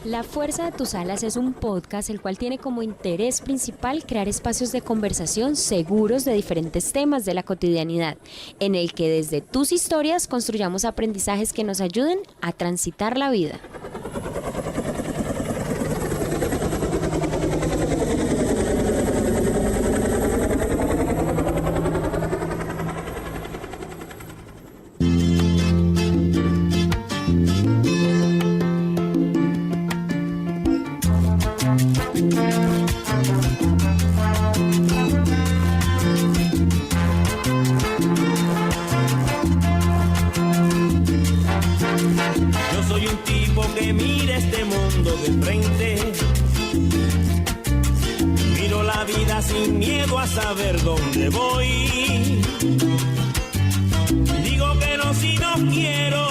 La Fuerza de tus Alas es un podcast el cual tiene como interés principal crear espacios de conversación seguros de diferentes temas de la cotidianidad, en el que desde tus historias construyamos aprendizajes que nos ayuden a transitar la vida. Sin miedo a saber dónde voy. Digo que no si no quiero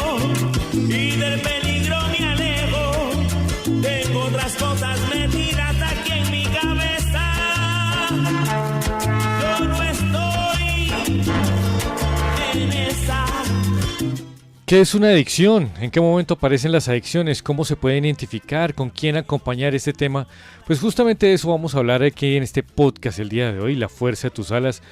y del peligro me alejo. Tengo otras cosas metidas aquí en mi cabeza. Yo no estoy en esa. ¿Qué es una adicción? ¿En qué momento aparecen las adicciones? ¿Cómo se pueden identificar? ¿Con quién acompañar este tema? Pues justamente de eso vamos a hablar aquí en este podcast el día de hoy, La Fuerza de tus Alas,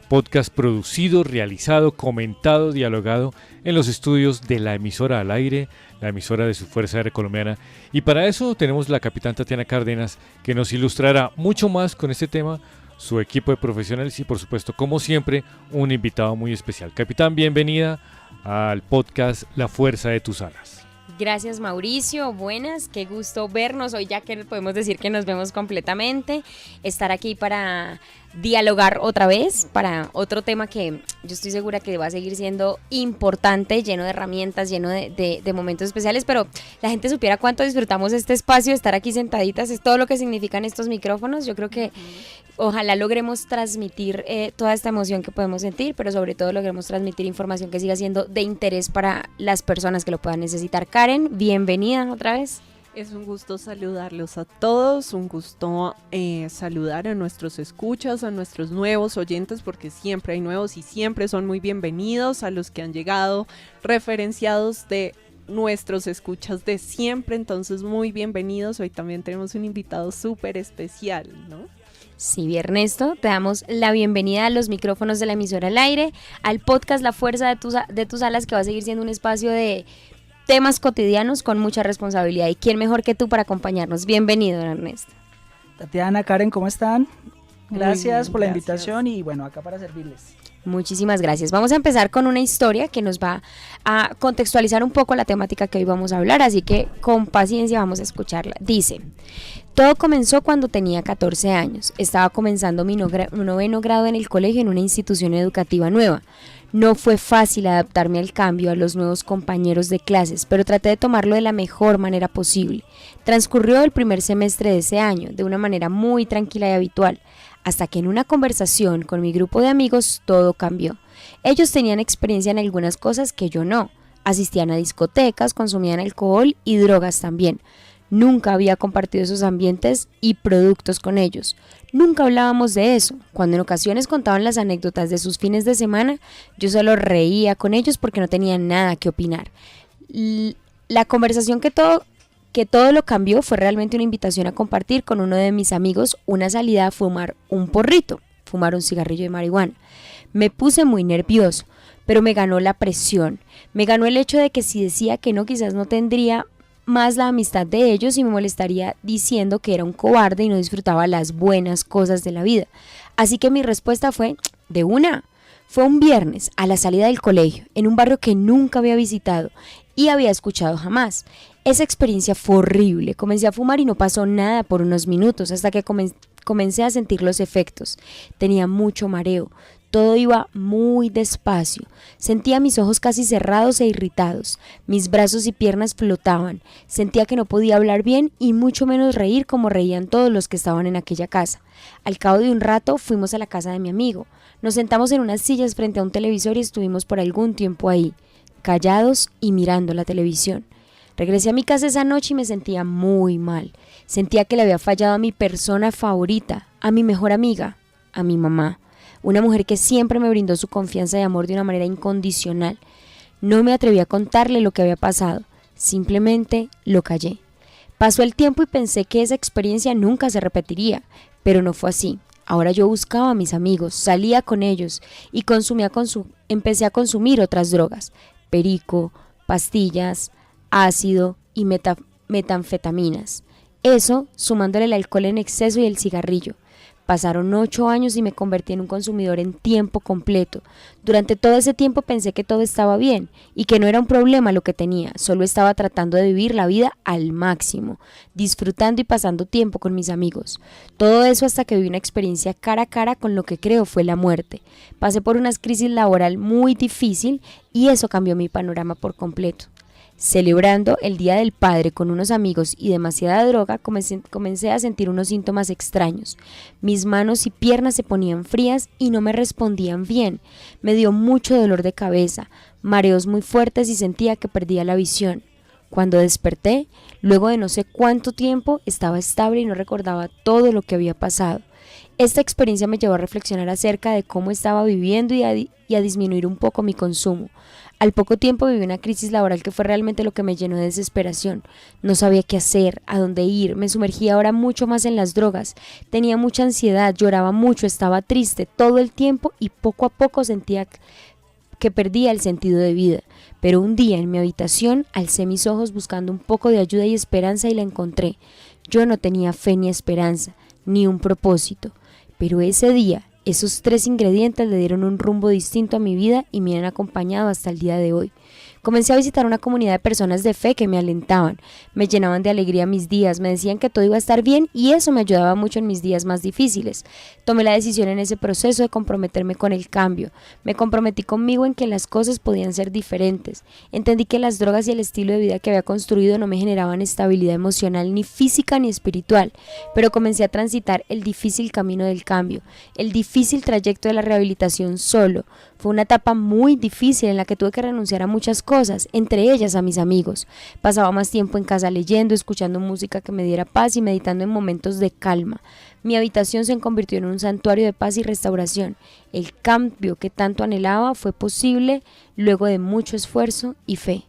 podcast producido, realizado, comentado, dialogado en los estudios de la emisora al aire, la emisora de su Fuerza Aérea Colombiana. Y para eso tenemos la capitán Tatiana Cárdenas, que nos ilustrará mucho más con este tema, su equipo de profesionales y por supuesto, como siempre, un invitado muy especial. Capitán, bienvenida al podcast La Fuerza de tus Alas. Gracias, Mauricio, buenas, qué gusto vernos hoy, ya que podemos decir que nos vemos completamente, estar aquí para dialogar otra vez, para otro tema que yo estoy segura que va a seguir siendo importante, lleno de herramientas, lleno de momentos especiales, pero la gente supiera cuánto disfrutamos este espacio, estar aquí sentaditas, es todo lo que significan estos micrófonos. Yo creo que ojalá logremos transmitir toda esta emoción que podemos sentir, pero sobre todo logremos transmitir información que siga siendo de interés para las personas que lo puedan necesitar. Karen, bienvenida otra vez. Es un gusto saludarlos a todos, un gusto saludar a nuestros escuchas, a nuestros nuevos oyentes, porque siempre hay nuevos y siempre son muy bienvenidos, a los que han llegado referenciados de nuestros escuchas de siempre, entonces muy bienvenidos. Hoy también tenemos un invitado súper especial, ¿no? Sí, Ernesto, te damos la bienvenida a los micrófonos de la emisora al aire, al podcast La Fuerza de tus Alas, que va a seguir siendo un espacio de temas cotidianos con mucha responsabilidad. ¿Y quién mejor que tú para acompañarnos? Bienvenido, Ernesto. Tatiana, Karen, ¿cómo están? Gracias bien, por la gracias. invitación y bueno, acá para servirles. Muchísimas gracias. Vamos a empezar con una historia que nos va a contextualizar un poco la temática que hoy vamos a hablar, así que con paciencia vamos a escucharla. Dice: todo comenzó cuando tenía 14 años. Estaba comenzando mi noveno grado en el colegio en una institución educativa nueva. No fue fácil adaptarme al cambio, a los nuevos compañeros de clases, pero traté de tomarlo de la mejor manera posible. Transcurrió el primer semestre de ese año de una manera muy tranquila y habitual, hasta que en una conversación con mi grupo de amigos todo cambió. Ellos tenían experiencia en algunas cosas que yo no. Asistían a discotecas, consumían alcohol y drogas también. Nunca había compartido esos ambientes y productos con ellos. Nunca hablábamos de eso. Cuando en ocasiones contaban las anécdotas de sus fines de semana, yo solo reía con ellos porque no tenía nada que opinar. La conversación que todo lo cambió fue realmente una invitación a compartir con uno de mis amigos una salida a fumar un porrito, fumar un cigarrillo de marihuana. Me puse muy nervioso, pero me ganó la presión. Me ganó el hecho de que si decía que no, quizás no tendría más la amistad de ellos y me molestaría diciendo que era un cobarde y no disfrutaba las buenas cosas de la vida. Así que mi respuesta fue: de una. Fue un viernes a la salida del colegio, en un barrio que nunca había visitado y había escuchado jamás. Esa experiencia fue horrible. Comencé a fumar y no pasó nada por unos minutos hasta que comencé a sentir los efectos. Tenía mucho mareo. Todo iba muy despacio. Sentía mis ojos casi cerrados e irritados. Mis brazos y piernas flotaban. Sentía que no podía hablar bien y mucho menos reír como reían todos los que estaban en aquella casa. Al cabo de un rato fuimos a la casa de mi amigo. Nos sentamos en unas sillas frente a un televisor y estuvimos por algún tiempo ahí, callados y mirando la televisión. Regresé a mi casa esa noche y me sentía muy mal. Sentía que le había fallado a mi persona favorita, a mi mejor amiga, a mi mamá. Una mujer que siempre me brindó su confianza y amor de una manera incondicional. No me atreví a contarle lo que había pasado, simplemente lo callé. Pasó el tiempo y pensé que esa experiencia nunca se repetiría, pero no fue así. Ahora yo buscaba a mis amigos, salía con ellos y empecé a consumir otras drogas, perico, pastillas, ácido y metanfetaminas. Eso sumándole el alcohol en exceso y el cigarrillo. Pasaron 8 años y me convertí en un consumidor en tiempo completo. Durante todo ese tiempo pensé que todo estaba bien y que no era un problema lo que tenía, solo estaba tratando de vivir la vida al máximo, disfrutando y pasando tiempo con mis amigos. Todo eso hasta que viví una experiencia cara a cara con lo que creo fue la muerte. Pasé por una crisis laboral muy difícil y eso cambió mi panorama por completo. Celebrando el Día del Padre con unos amigos y demasiada droga, comencé a sentir unos síntomas extraños. Mis manos y piernas se ponían frías y no me respondían bien. Me dio mucho dolor de cabeza, mareos muy fuertes y sentía que perdía la visión. Cuando desperté, luego de no sé cuánto tiempo, estaba estable y no recordaba todo lo que había pasado. Esta experiencia me llevó a reflexionar acerca de cómo estaba viviendo y a disminuir un poco mi consumo. Al poco tiempo viví una crisis laboral que fue realmente lo que me llenó de desesperación. No sabía qué hacer, a dónde ir, me sumergía ahora mucho más en las drogas. Tenía mucha ansiedad, lloraba mucho, estaba triste todo el tiempo y poco a poco sentía que perdía el sentido de vida. Pero un día en mi habitación alcé mis ojos buscando un poco de ayuda y esperanza y la encontré. Yo no tenía fe ni esperanza, ni un propósito. Pero ese día, esos 3 ingredientes le dieron un rumbo distinto a mi vida y me han acompañado hasta el día de hoy. Comencé a visitar una comunidad de personas de fe que me alentaban, me llenaban de alegría mis días, me decían que todo iba a estar bien y eso me ayudaba mucho en mis días más difíciles. Tomé la decisión en ese proceso de comprometerme con el cambio. Me comprometí conmigo en que las cosas podían ser diferentes. Entendí que las drogas y el estilo de vida que había construido no me generaban estabilidad emocional ni física ni espiritual, pero comencé a transitar el difícil camino del cambio, el difícil trayecto de la rehabilitación solo. Fue una etapa muy difícil en la que tuve que renunciar a muchas cosas, entre ellas a mis amigos. Pasaba más tiempo en casa leyendo, escuchando música que me diera paz y meditando en momentos de calma. Mi habitación se convirtió en un santuario de paz y restauración. El cambio que tanto anhelaba fue posible luego de mucho esfuerzo y fe.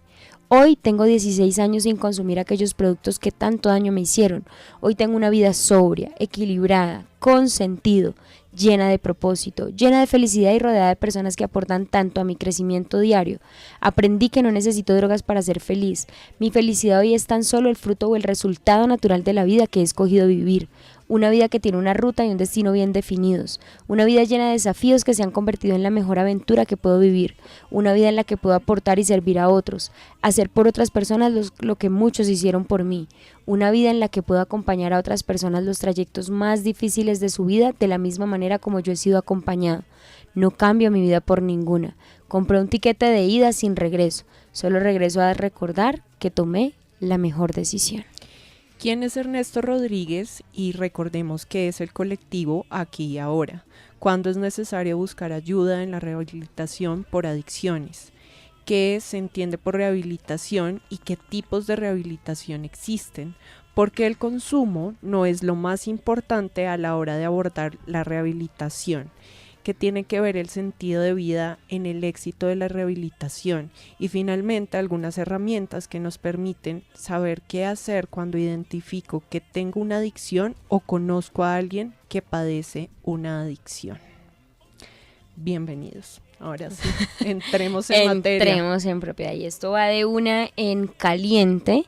Hoy tengo 16 años sin consumir aquellos productos que tanto daño me hicieron. Hoy tengo una vida sobria, equilibrada, con sentido, llena de propósito, llena de felicidad y rodeada de personas que aportan tanto a mi crecimiento diario. Aprendí que no necesito drogas para ser feliz. Mi felicidad hoy es tan solo el fruto o el resultado natural de la vida que he escogido vivir. Una vida que tiene una ruta y un destino bien definidos. Una vida llena de desafíos que se han convertido en la mejor aventura que puedo vivir. Una vida en la que puedo aportar y servir a otros. Hacer por otras personas lo que muchos hicieron por mí. Una vida en la que puedo acompañar a otras personas los trayectos más difíciles de su vida de la misma manera como yo he sido acompañado. No cambio mi vida por ninguna. Compré un tiquete de ida sin regreso. Solo regreso a recordar que tomé la mejor decisión. ¿Quién es Ernesto Rodríguez? Y recordemos que es el colectivo Aquí y Ahora. ¿Cuándo es necesario buscar ayuda en la rehabilitación por adicciones? ¿Qué se entiende por rehabilitación y qué tipos de rehabilitación existen? Porque el consumo no es lo más importante a la hora de abordar la rehabilitación. ¿Qué tiene que ver el sentido de vida en el éxito de la rehabilitación? Y finalmente algunas herramientas que nos permiten saber qué hacer cuando identifico que tengo una adicción o conozco a alguien que padece una adicción. Bienvenidos. Ahora sí, entremos en materia. Entremos en propiedad y esto va de una en caliente.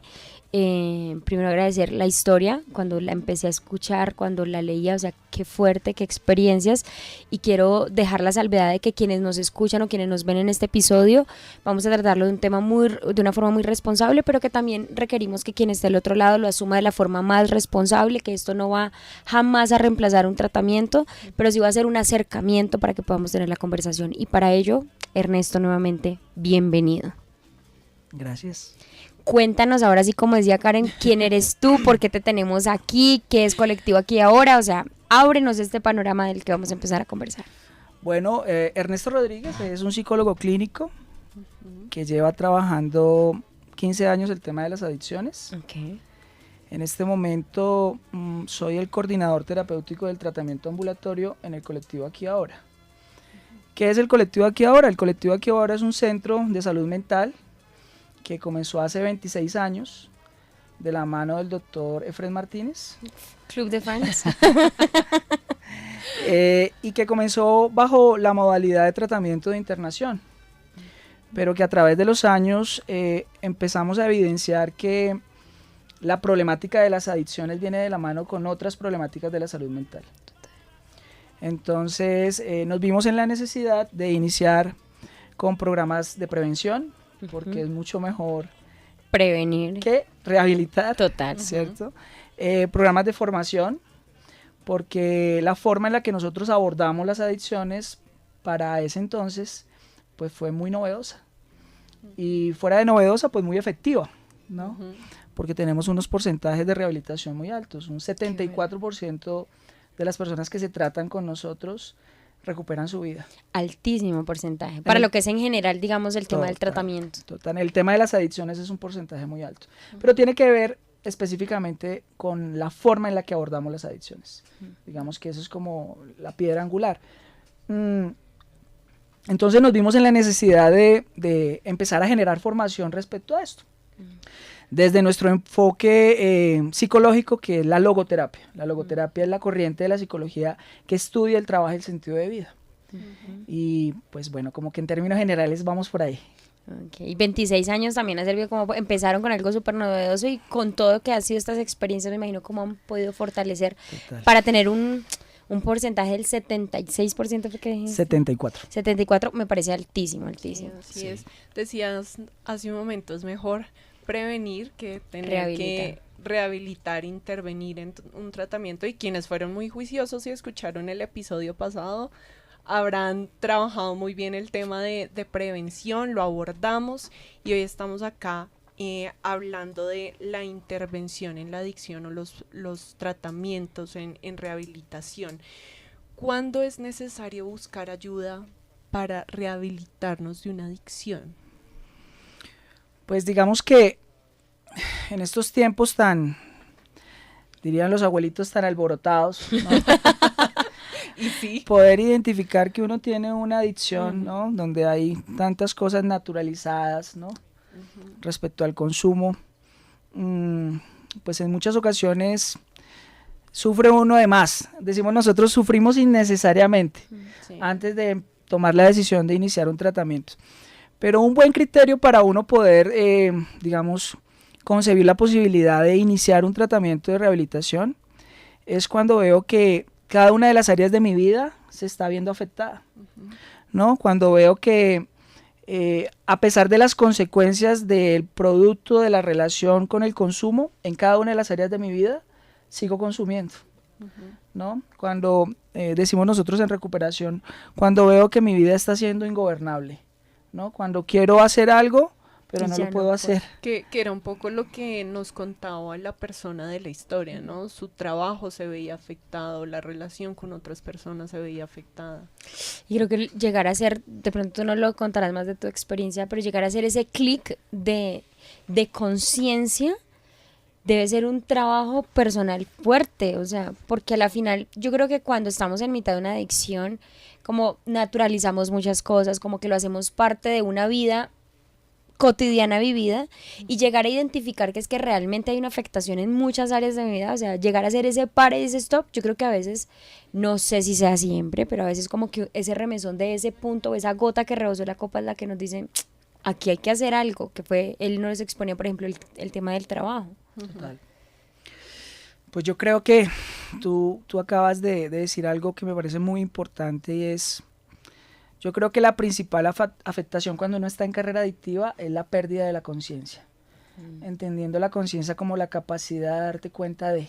Primero agradecer la historia, cuando la empecé a escuchar, cuando la leía, o sea, qué fuerte, qué experiencias, y quiero dejar la salvedad de que quienes nos escuchan o quienes nos ven en este episodio, vamos a tratarlo de un tema de una forma muy responsable, pero que también requerimos que quien esté del otro lado lo asuma de la forma más responsable, que esto no va jamás a reemplazar un tratamiento, pero sí va a ser un acercamiento para que podamos tener la conversación, y para ello, Ernesto, nuevamente, bienvenido. Gracias. Cuéntanos ahora sí, como decía Karen, quién eres tú, por qué te tenemos aquí, qué es Colectivo Aquí y Ahora, o sea, ábrenos este panorama del que vamos a empezar a conversar. Bueno, Ernesto Rodríguez es un psicólogo clínico que lleva trabajando 15 años el tema de las adicciones. Okay. En este momento soy el coordinador terapéutico del tratamiento ambulatorio en el Colectivo Aquí y Ahora. ¿Qué es el Colectivo Aquí y Ahora? El Colectivo Aquí y Ahora es un centro de salud mental que comenzó hace 26 años de la mano del doctor Efren Martínez, Club de fans. y que comenzó bajo la modalidad de tratamiento de internación, pero que a través de los años empezamos a evidenciar que la problemática de las adicciones viene de la mano con otras problemáticas de la salud mental. Entonces nos vimos en la necesidad de iniciar con programas de prevención, porque es mucho mejor Prevenir. que rehabilitar. Total. ¿Cierto? Programas de formación, porque la forma en la que nosotros abordamos las adicciones para ese entonces pues fue muy novedosa, y fuera de novedosa pues muy efectiva, ¿no? Porque tenemos unos porcentajes de rehabilitación muy altos. Un 74% de las personas que se tratan con nosotros recuperan su vida. Altísimo porcentaje. Para lo que es en general, digamos, el tema del tratamiento. Total. El tema de las adicciones es un porcentaje muy alto, pero tiene que ver específicamente con la forma en la que abordamos las adicciones. Digamos que eso es como la piedra angular. Entonces nos vimos en la necesidad de empezar a generar formación respecto a esto. Desde nuestro enfoque psicológico, que es la logoterapia. La logoterapia es la corriente de la psicología que estudia el trabajo y el sentido de vida. Y pues bueno, como que en términos generales vamos por ahí. Y 26 años también ha servido como empezaron con algo súper novedoso, y con todo que han sido estas experiencias, me imagino cómo han podido fortalecer para tener un porcentaje del 76%. ¿Qué dijiste? 74. 74 me parece altísimo, altísimo. Sí, así es. Decías hace un momento, es mejor prevenir que tener que rehabilitar, intervenir en un tratamiento, y quienes fueron muy juiciosos y escucharon el episodio pasado habrán trabajado muy bien el tema de prevención, lo abordamos, y hoy estamos acá hablando de la intervención en la adicción o los tratamientos en rehabilitación. ¿Cuándo es necesario buscar ayuda para rehabilitarnos de una adicción? Pues digamos que en estos tiempos dirían los abuelitos, tan alborotados, ¿no? Y sí. Poder identificar que uno tiene una adicción, ¿no? Donde hay tantas cosas naturalizadas, ¿no? Respecto al consumo, pues en muchas ocasiones sufre uno de más. Decimos nosotros, sufrimos innecesariamente antes de tomar la decisión de iniciar un tratamiento. Pero un buen criterio para uno poder, digamos, concebir la posibilidad de iniciar un tratamiento de rehabilitación es cuando veo que cada una de las áreas de mi vida se está viendo afectada, ¿no? Cuando veo que a pesar de las consecuencias del producto de la relación con el consumo, en cada una de las áreas de mi vida sigo consumiendo, ¿no? Cuando decimos nosotros en recuperación, cuando veo que mi vida está siendo ingobernable, ¿no? Cuando quiero hacer algo, pero no lo puedo hacer. Que era un poco lo que nos contaba la persona de la historia, ¿no? Su trabajo se veía afectado, la relación con otras personas se veía afectada. Y creo que llegar a ser, de pronto tú no lo contarás más de tu experiencia, pero llegar a hacer ese clic de conciencia debe ser un trabajo personal fuerte, o sea, porque a la final yo creo que cuando estamos en mitad de una adicción, como naturalizamos muchas cosas, como que lo hacemos parte de una vida cotidiana vivida, y llegar a identificar que es que realmente hay una afectación en muchas áreas de mi vida, o sea, llegar a hacer ese pare y ese stop, yo creo que a veces, no sé si sea siempre, pero a veces como que ese remesón de ese punto, esa gota que rebosó la copa es la que nos dice, aquí hay que hacer algo, que fue, él nos exponía, por ejemplo, el tema del trabajo. Total. Pues yo creo que tú acabas de decir algo que me parece muy importante, y es, yo creo que la principal afectación cuando uno está en carrera adictiva es la pérdida de la conciencia, entendiendo la conciencia como la capacidad de darte cuenta de.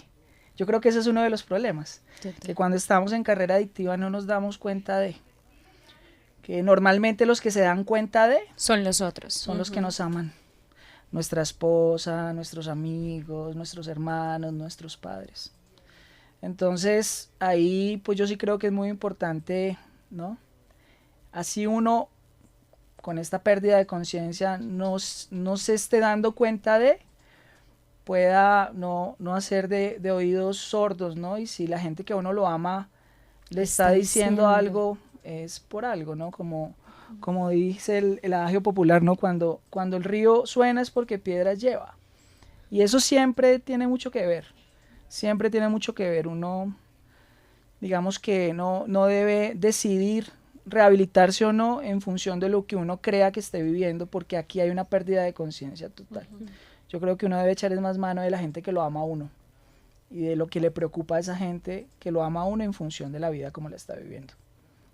Yo creo que ese es uno de los problemas, que cuando estamos en carrera adictiva no nos damos cuenta de, que normalmente los que se dan cuenta de son los otros, son los que nos aman, nuestra esposa, nuestros amigos, nuestros hermanos, nuestros padres. Entonces ahí pues yo sí creo que es muy importante, ¿no? Así uno con esta pérdida de conciencia no se esté dando cuenta de, pueda no hacer de oídos sordos, ¿no? Y si la gente que a uno lo ama le está diciendo algo, es por algo, ¿no? Como dice el adagio popular, ¿no? Cuando el río suena es porque piedras lleva. Y eso siempre tiene mucho que ver, siempre tiene mucho que ver. Uno, digamos que no debe decidir rehabilitarse o no en función de lo que uno crea que esté viviendo, porque aquí hay una pérdida de conciencia total. Yo creo que uno debe echar más mano de la gente que lo ama a uno y de lo que le preocupa a esa gente que lo ama a uno en función de la vida como la está viviendo.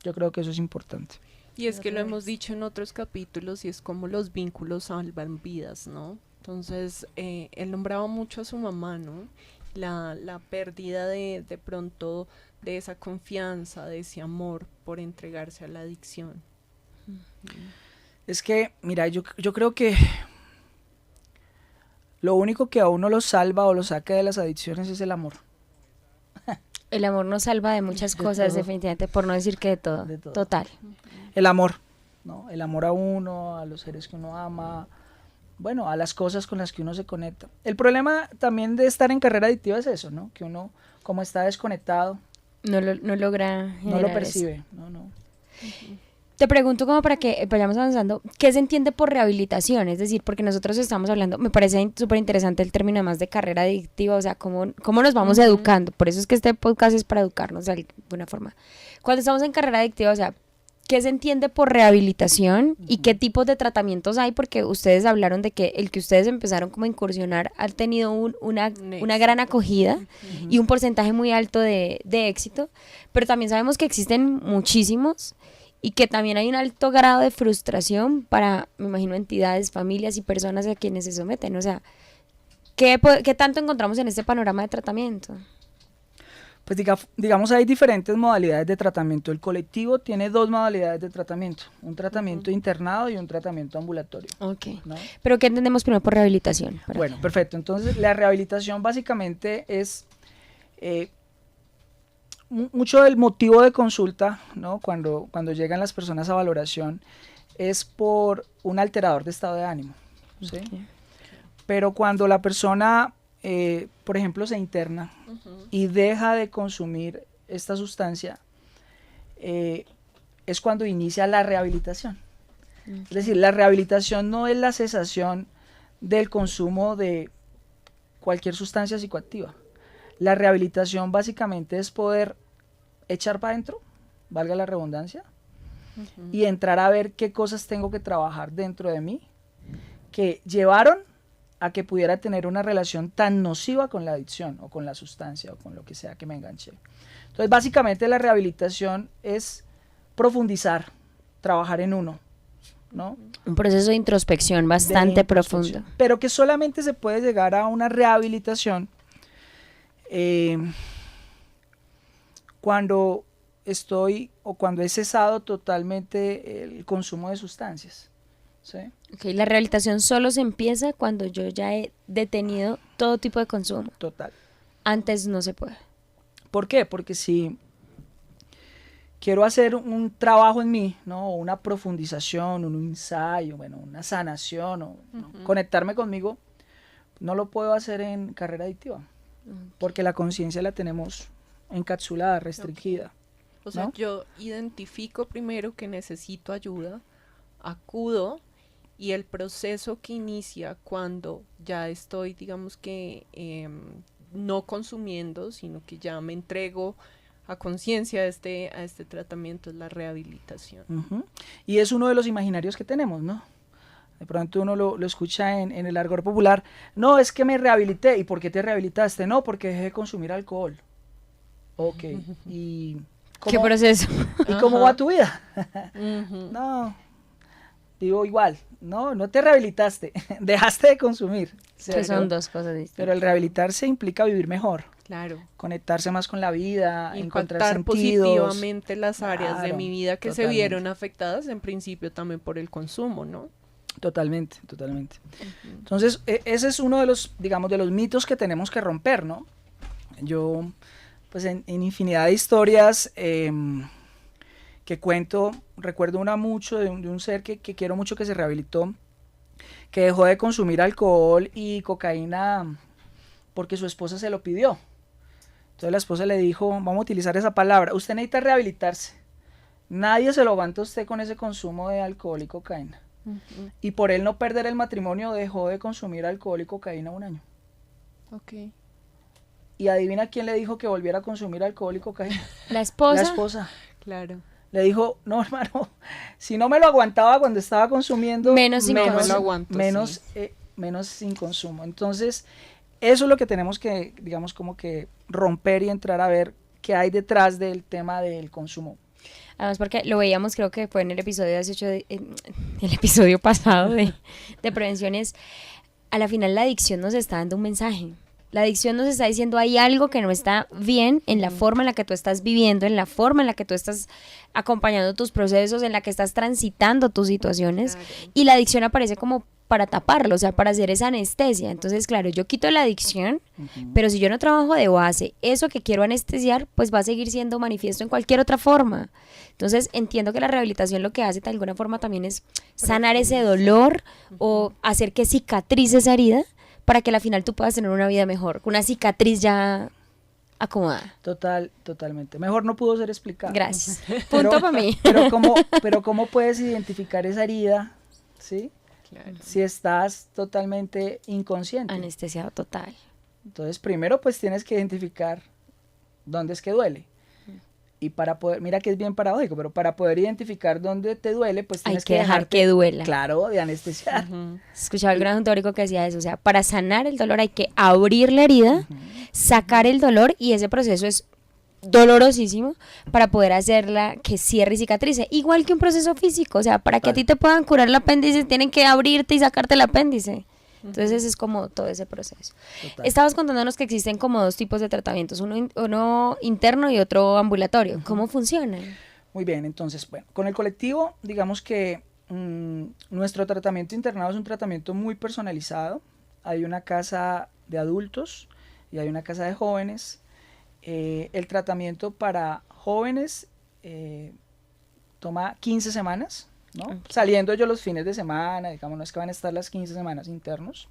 Yo creo que eso es importante. Y es que lo hemos dicho en otros capítulos y es como los vínculos salvan vidas, ¿no? Entonces, él nombraba mucho a su mamá, ¿no? La pérdida de pronto de esa confianza, de ese amor por entregarse a la adicción. Es que, mira, yo creo que lo único que a uno lo salva o lo saca de las adicciones es el amor. El amor nos salva de muchas De cosas, todo. definitivamente, por no decir que de todo. De todo. Total. El amor, ¿no? El amor a uno, a los seres que uno ama, bueno, a las cosas con las que uno se conecta. El problema también de estar en carrera adictiva es eso, ¿no? Que uno, como está desconectado, No logra no lo generar eso. percibe, no. Te pregunto como para que vayamos avanzando, ¿qué se entiende por rehabilitación? Es decir, porque nosotros estamos hablando, me parece súper interesante el término además de carrera adictiva, o sea, cómo nos vamos educando. Por eso es que este podcast es para educarnos de alguna forma. Cuando estamos en carrera adictiva, o sea, ¿qué se entiende por rehabilitación y qué tipos de tratamientos hay? Porque ustedes hablaron de que el que ustedes empezaron como a incursionar ha tenido una gran acogida y un porcentaje muy alto de éxito, pero también sabemos que existen muchísimos y que también hay un alto grado de frustración para, me imagino, entidades, familias y personas a quienes se someten. O sea, ¿qué tanto encontramos en este panorama de tratamiento? Pues digamos, hay diferentes modalidades de tratamiento. El colectivo tiene 2 modalidades de tratamiento, un tratamiento internado y un tratamiento ambulatorio. Ok. ¿No? ¿Pero qué entendemos primero por rehabilitación? Bueno, perfecto. Entonces, la rehabilitación básicamente es mucho del motivo de consulta, ¿no? Cuando llegan las personas a valoración, es por un alterador de estado de ánimo, ¿sí? Ok. Pero cuando la persona, por ejemplo, se interna y deja de consumir esta sustancia, es cuando inicia la rehabilitación. Es decir, la rehabilitación no es la cesación del consumo de cualquier sustancia psicoactiva. La rehabilitación básicamente es poder echar para adentro, valga la redundancia, y entrar a ver qué cosas tengo que trabajar dentro de mí que llevaron a que pudiera tener una relación tan nociva con la adicción o con la sustancia o con lo que sea que me enganché. Entonces, básicamente la rehabilitación es profundizar, trabajar en uno, ¿no? Un proceso de introspección bastante De introspección. profundo. Pero que solamente se puede llegar a una rehabilitación cuando estoy o cuando he cesado totalmente el consumo de sustancias, ¿sí? Okay, la rehabilitación solo se empieza cuando yo ya he detenido todo tipo de consumo. Total. Antes no se puede. ¿Por qué? Porque si quiero hacer un trabajo en mí, ¿no? Una profundización, un ensayo, bueno, una sanación, ¿no? Conectarme conmigo, no lo puedo hacer en carrera adictiva, porque la conciencia la tenemos encapsulada, restringida. O sea, ¿no? yo identifico primero que necesito ayuda, acudo y el proceso que inicia cuando ya estoy, digamos que no consumiendo, sino que ya me entrego a conciencia a este tratamiento es la rehabilitación. Y es uno de los imaginarios que tenemos, ¿no? De pronto uno lo escucha en el argot popular. No, es que me rehabilité. ¿Y por qué te rehabilitaste? No, porque dejé de consumir alcohol. Ok. ¿Y ¿Qué proceso? ¿Y cómo va tu vida? No, digo igual. No te rehabilitaste. Dejaste de consumir. Que son dos cosas distintas. Pero el rehabilitarse implica vivir mejor. Claro. Conectarse más con la vida, encontrar Impactar sentidos. positivamente las áreas de Claro, mi vida que totalmente. se vieron afectadas en principio también por el consumo, ¿no? Totalmente. Entonces, ese es uno de los, digamos, de los mitos que tenemos que romper, ¿no? Yo, pues en infinidad de historias que cuento, recuerdo una mucho de un ser que quiero mucho, que se rehabilitó, que dejó de consumir alcohol y cocaína porque su esposa se lo pidió. Entonces la esposa le dijo, vamos a utilizar esa palabra, usted necesita rehabilitarse. Nadie se lo aguanta a usted con ese consumo de alcohol y cocaína. Y por él no perder el matrimonio, dejó de consumir alcohol y cocaína 1 año. Ok. Y adivina quién le dijo que volviera a consumir alcohol y cocaína. La esposa. La esposa. Claro. Le dijo, no, hermano, si no me lo aguantaba cuando estaba consumiendo, Menos sin Menos consumo. lo aguanto. menos, Sí. menos sin consumo. Entonces, eso es lo que tenemos que, digamos, como que romper y entrar a ver qué hay detrás del tema del consumo. Además porque lo veíamos, creo que fue en el episodio 18 el episodio pasado de prevenciones. A la final la adicción nos está dando un mensaje. La adicción nos está diciendo hay algo que no está bien en la forma en la que tú estás viviendo, en la forma en la que tú estás acompañando tus procesos, en la que estás transitando tus situaciones. Claro. Y la adicción aparece como para taparlo, o sea, para hacer esa anestesia. Entonces, claro, yo quito la adicción, pero si yo no trabajo de base, eso que quiero anestesiar, pues va a seguir siendo manifiesto en cualquier otra forma. Entonces, entiendo que la rehabilitación lo que hace de alguna forma también es sanar ese dolor o hacer que cicatrice esa herida para que al final tú puedas tener una vida mejor, con una cicatriz ya acomodada. Totalmente. Mejor no pudo ser explicado. Gracias. Pero- Punto para mí. Pero ¿cómo puedes identificar esa herida? ¿Sí? Claro. Si estás totalmente inconsciente. Anestesiado total. Entonces, primero pues tienes que identificar dónde es que duele. Y para poder, mira que es bien paradójico, pero para poder identificar dónde te duele, pues Hay tienes que dejar dejarte, que duela. claro, de anestesiar. Escuchaba el gran teórico que decía eso, o sea, para sanar el dolor hay que abrir la herida, sacar el dolor y ese proceso es dolorosísimo para poder hacerla que cierre y cicatrice, igual que un proceso físico, o sea, para que a ti te puedan curar el apéndice tienen que abrirte y sacarte el apéndice. Entonces es como todo ese proceso. Total. Estabas contándonos que existen como dos tipos de tratamientos, uno interno y otro ambulatorio. ¿Cómo funcionan? Muy bien, entonces, bueno, con el colectivo, digamos que nuestro tratamiento internado es un tratamiento muy personalizado. Hay una casa de adultos y hay una casa de jóvenes. El tratamiento para jóvenes toma 15 semanas, ¿no? Ok. Saliendo yo los fines de semana, digamos, no es que van a estar las 15 semanas internos.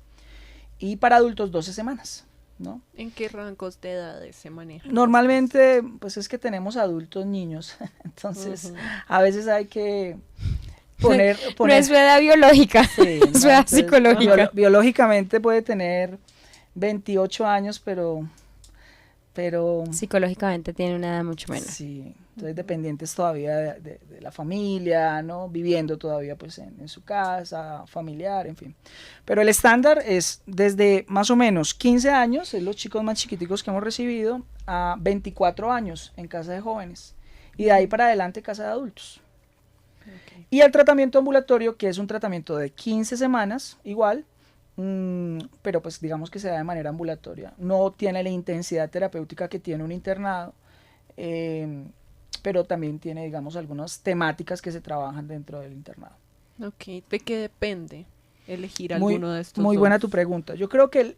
Y para adultos 12 semanas, ¿no? ¿En qué rangos de edades se manejan? Normalmente, pues es que tenemos adultos niños, entonces a veces hay que poner... No es su edad biológica, Sí, es su ¿no? edad Entonces, psicológica. biológicamente puede tener 28 años, pero Psicológicamente tiene una edad mucho menos. sí, entonces dependientes todavía de la familia, ¿no? Viviendo todavía pues en su casa, familiar, en fin. Pero el estándar es desde más o menos 15 años, es los chicos más chiquiticos que hemos recibido, a 24 años en casa de jóvenes. Y de ahí para adelante casa de adultos. Ok. Y el tratamiento ambulatorio, que es un tratamiento de 15 semanas, igual, pero pues digamos que se da de manera ambulatoria. No tiene la intensidad terapéutica que tiene un internado, pero también tiene, digamos, algunas temáticas que se trabajan dentro del internado. Ok, ¿de qué depende elegir Muy, alguno de estos muy dos? buena tu pregunta. Yo creo que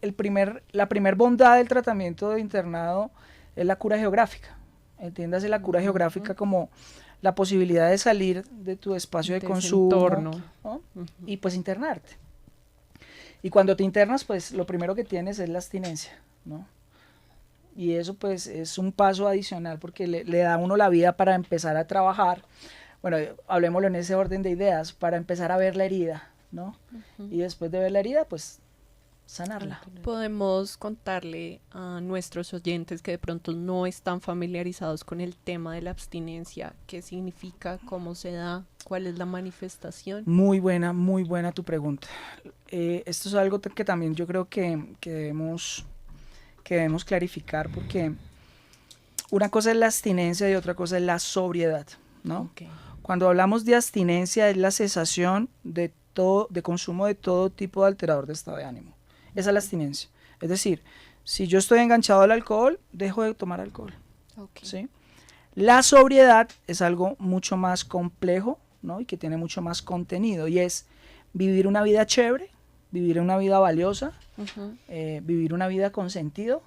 la primer bondad del tratamiento de internado es la cura geográfica. Entiéndase la cura geográfica como la posibilidad de salir de tu espacio de De ese consumo, entorno. ¿no? Ujú. Y pues internarte. Y cuando te internas, pues lo primero que tienes es la abstinencia, ¿no? Y eso pues es un paso adicional porque le da a uno la vida para empezar a trabajar. Bueno, hablemoslo en ese orden de ideas, para empezar a ver la herida, ¿no? Y después de ver la herida, pues sanarla. Podemos contarle a nuestros oyentes que de pronto no están familiarizados con el tema de la abstinencia, qué significa, cómo se da, cuál es la manifestación. Muy buena tu pregunta. Esto es algo que también yo creo que debemos clarificar porque una cosa es la abstinencia y otra cosa es la sobriedad, ¿no? Ok. Cuando hablamos de abstinencia es la cesación de consumo de todo tipo de alterador de estado de ánimo. Esa es la abstinencia. Es decir, si yo estoy enganchado al alcohol, dejo de tomar alcohol, Ok. ¿sí? La sobriedad es algo mucho más complejo, ¿no? Y que tiene mucho más contenido y es vivir una vida chévere, vivir una vida valiosa, Ujú. vivir una vida con sentido,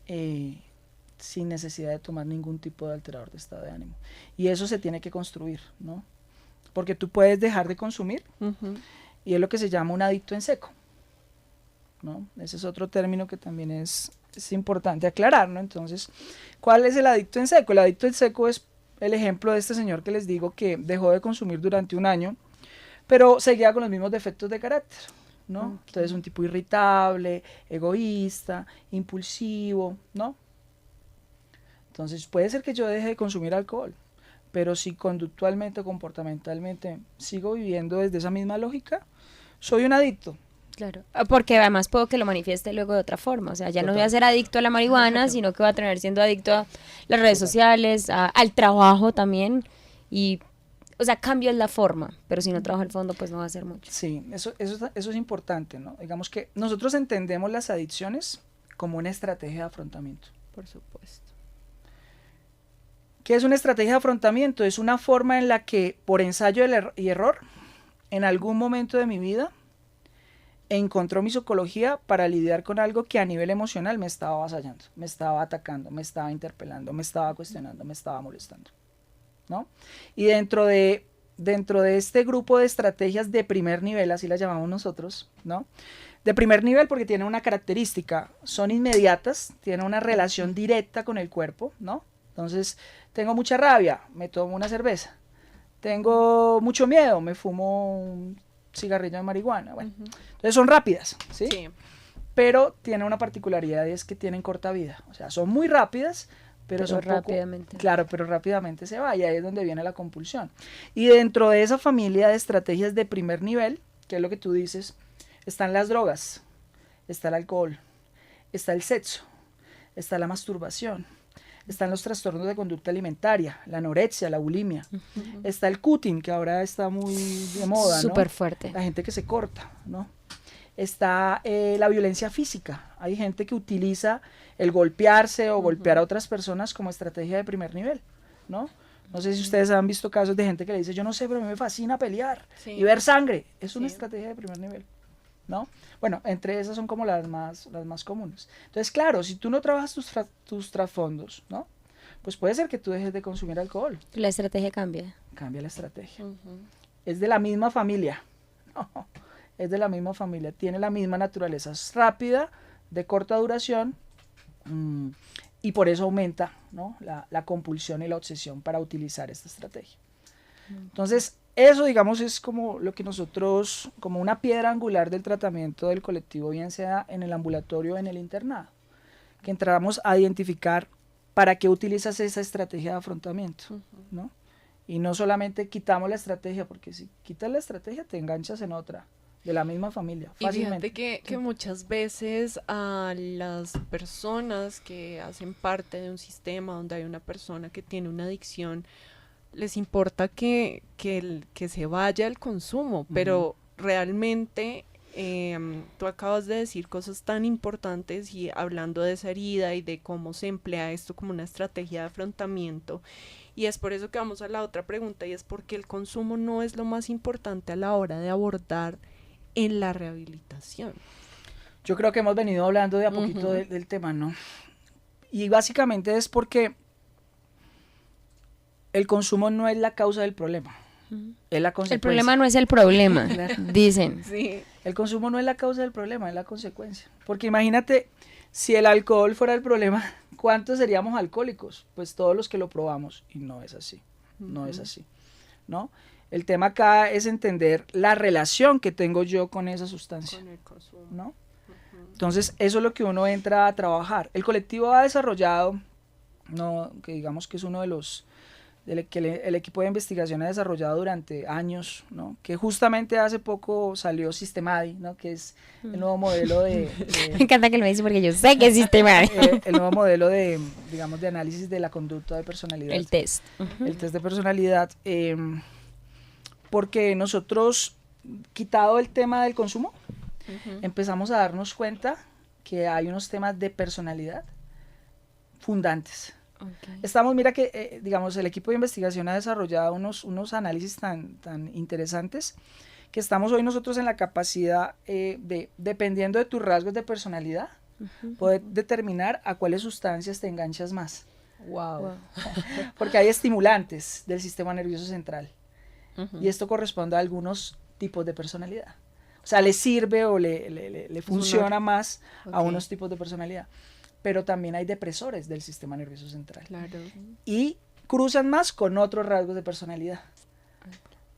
sin necesidad de tomar ningún tipo de alterador de estado de ánimo. Y eso se tiene que construir, ¿no? Porque tú puedes dejar de consumir Ujú. y es lo que se llama un adicto en seco, ¿no? Ese es otro término que también es importante aclarar, ¿no? Entonces, ¿cuál es el adicto en seco? El adicto en seco es el ejemplo de este señor que les digo que dejó de consumir durante un año, pero seguía con los mismos defectos de carácter. ¿no? Ok. Entonces un tipo irritable, egoísta, impulsivo, ¿no? Entonces puede ser que yo deje de consumir alcohol, pero si conductualmente o comportamentalmente sigo viviendo desde esa misma lógica, soy un adicto. Claro, porque además puedo que lo manifieste luego de otra forma, o sea, ya no voy a Total. ser adicto a la marihuana, sino que voy a terminar siendo adicto a las redes sociales, al trabajo también, y, o sea, cambias la forma, pero si no trabajo el fondo, pues no va a ser mucho. Sí, eso es importante, ¿no? Digamos que nosotros entendemos las adicciones como una estrategia de afrontamiento. Por supuesto. ¿Qué es una estrategia de afrontamiento? Es una forma en la que, por ensayo y error, en algún momento de mi vida, encontró mi psicología para lidiar con algo que a nivel emocional me estaba avasallando, me estaba atacando, me estaba interpelando, me estaba cuestionando, me estaba molestando, ¿no? Y dentro de este grupo de estrategias de primer nivel, así las llamamos nosotros, ¿no? De primer nivel porque tienen una característica, son inmediatas, tienen una relación directa con el cuerpo, ¿no? Entonces, tengo mucha rabia, me tomo una cerveza. Tengo mucho miedo, me fumo un cigarrillo de marihuana. Bueno, entonces son rápidas, ¿sí? Sí. Pero tienen una particularidad y es que tienen corta vida. O sea, son muy rápidas, pero son rápidamente. Claro, pero rápidamente se va y ahí es donde viene la compulsión. Y dentro de esa familia de estrategias de primer nivel, que es lo que tú dices, están las drogas, está el alcohol, está el sexo, está la masturbación, están los trastornos de conducta alimentaria, la anorexia, la bulimia, está el cutting, que ahora está muy de moda, ¿no? Súper fuerte. La gente que se corta, ¿no? Está la violencia física. Hay gente que utiliza el golpearse o golpear a otras personas como estrategia de primer nivel, ¿no? No sé si ustedes han visto casos de gente que le dice, yo no sé, pero a mí me fascina pelear Sí. y ver sangre. Es una Sí. estrategia de primer nivel, ¿no? Bueno, entre esas son como las más comunes. Entonces, claro, si tú no trabajas tus trasfondos, ¿no? Pues puede ser que tú dejes de consumir alcohol. La estrategia cambia. Cambia la estrategia. Ujú. Es de la misma familia. No, es de la misma familia. Tiene la misma naturaleza. Es rápida, de corta duración, y por eso aumenta, ¿no? la compulsión y la obsesión para utilizar esta estrategia. Entonces, eso, digamos, es como lo que nosotros, como una piedra angular del tratamiento del colectivo, bien sea en el ambulatorio o en el internado, que entramos a identificar para qué utilizas esa estrategia de afrontamiento, ¿no? Y no solamente quitamos la estrategia, porque si quitas la estrategia te enganchas en otra, de la misma familia, Y fácilmente. fíjate que muchas veces a las personas que hacen parte de un sistema donde hay una persona que tiene una adicción, les importa que se vaya el consumo, pero realmente tú acabas de decir cosas tan importantes y hablando de esa herida y de cómo se emplea esto como una estrategia de afrontamiento. Y es por eso que vamos a la otra pregunta, y es porque el consumo no es lo más importante a la hora de abordar en la rehabilitación. Yo creo que hemos venido hablando de a poquito del tema, ¿no? Y básicamente es porque el consumo no es la causa del problema, es la consecuencia. El problema no es el problema, dicen. Sí. El consumo no es la causa del problema, es la consecuencia. Porque imagínate, si el alcohol fuera el problema, ¿cuántos seríamos alcohólicos? Pues todos los que lo probamos, y no es así, no es así, ¿no? El tema acá es entender la relación que tengo yo con esa sustancia, Con el consumo. ¿no? Entonces, eso es lo que uno entra a trabajar. El colectivo ha desarrollado, no, que digamos que es uno de los, que el equipo de investigación ha desarrollado durante años, ¿no? Que justamente hace poco salió Systemadi, ¿no? Que es el nuevo modelo Me encanta que lo dice porque yo sé que es sistema. el nuevo modelo de, digamos, de análisis de la conducta de personalidad. El test. El test de personalidad, porque nosotros, quitado el tema del consumo, empezamos a darnos cuenta que hay unos temas de personalidad fundantes. Okay. Mira que, digamos, el equipo de investigación ha desarrollado unos análisis tan interesantes que estamos hoy nosotros en la capacidad de, dependiendo de tus rasgos de personalidad, poder determinar a cuáles sustancias te enganchas más. Wow. Porque hay estimulantes del sistema nervioso central. Y esto corresponde a algunos tipos de personalidad. O sea, le sirve o le funciona más a unos tipos de personalidad. Pero también hay depresores del sistema nervioso central. Claro. Y cruzan más con otros rasgos de personalidad.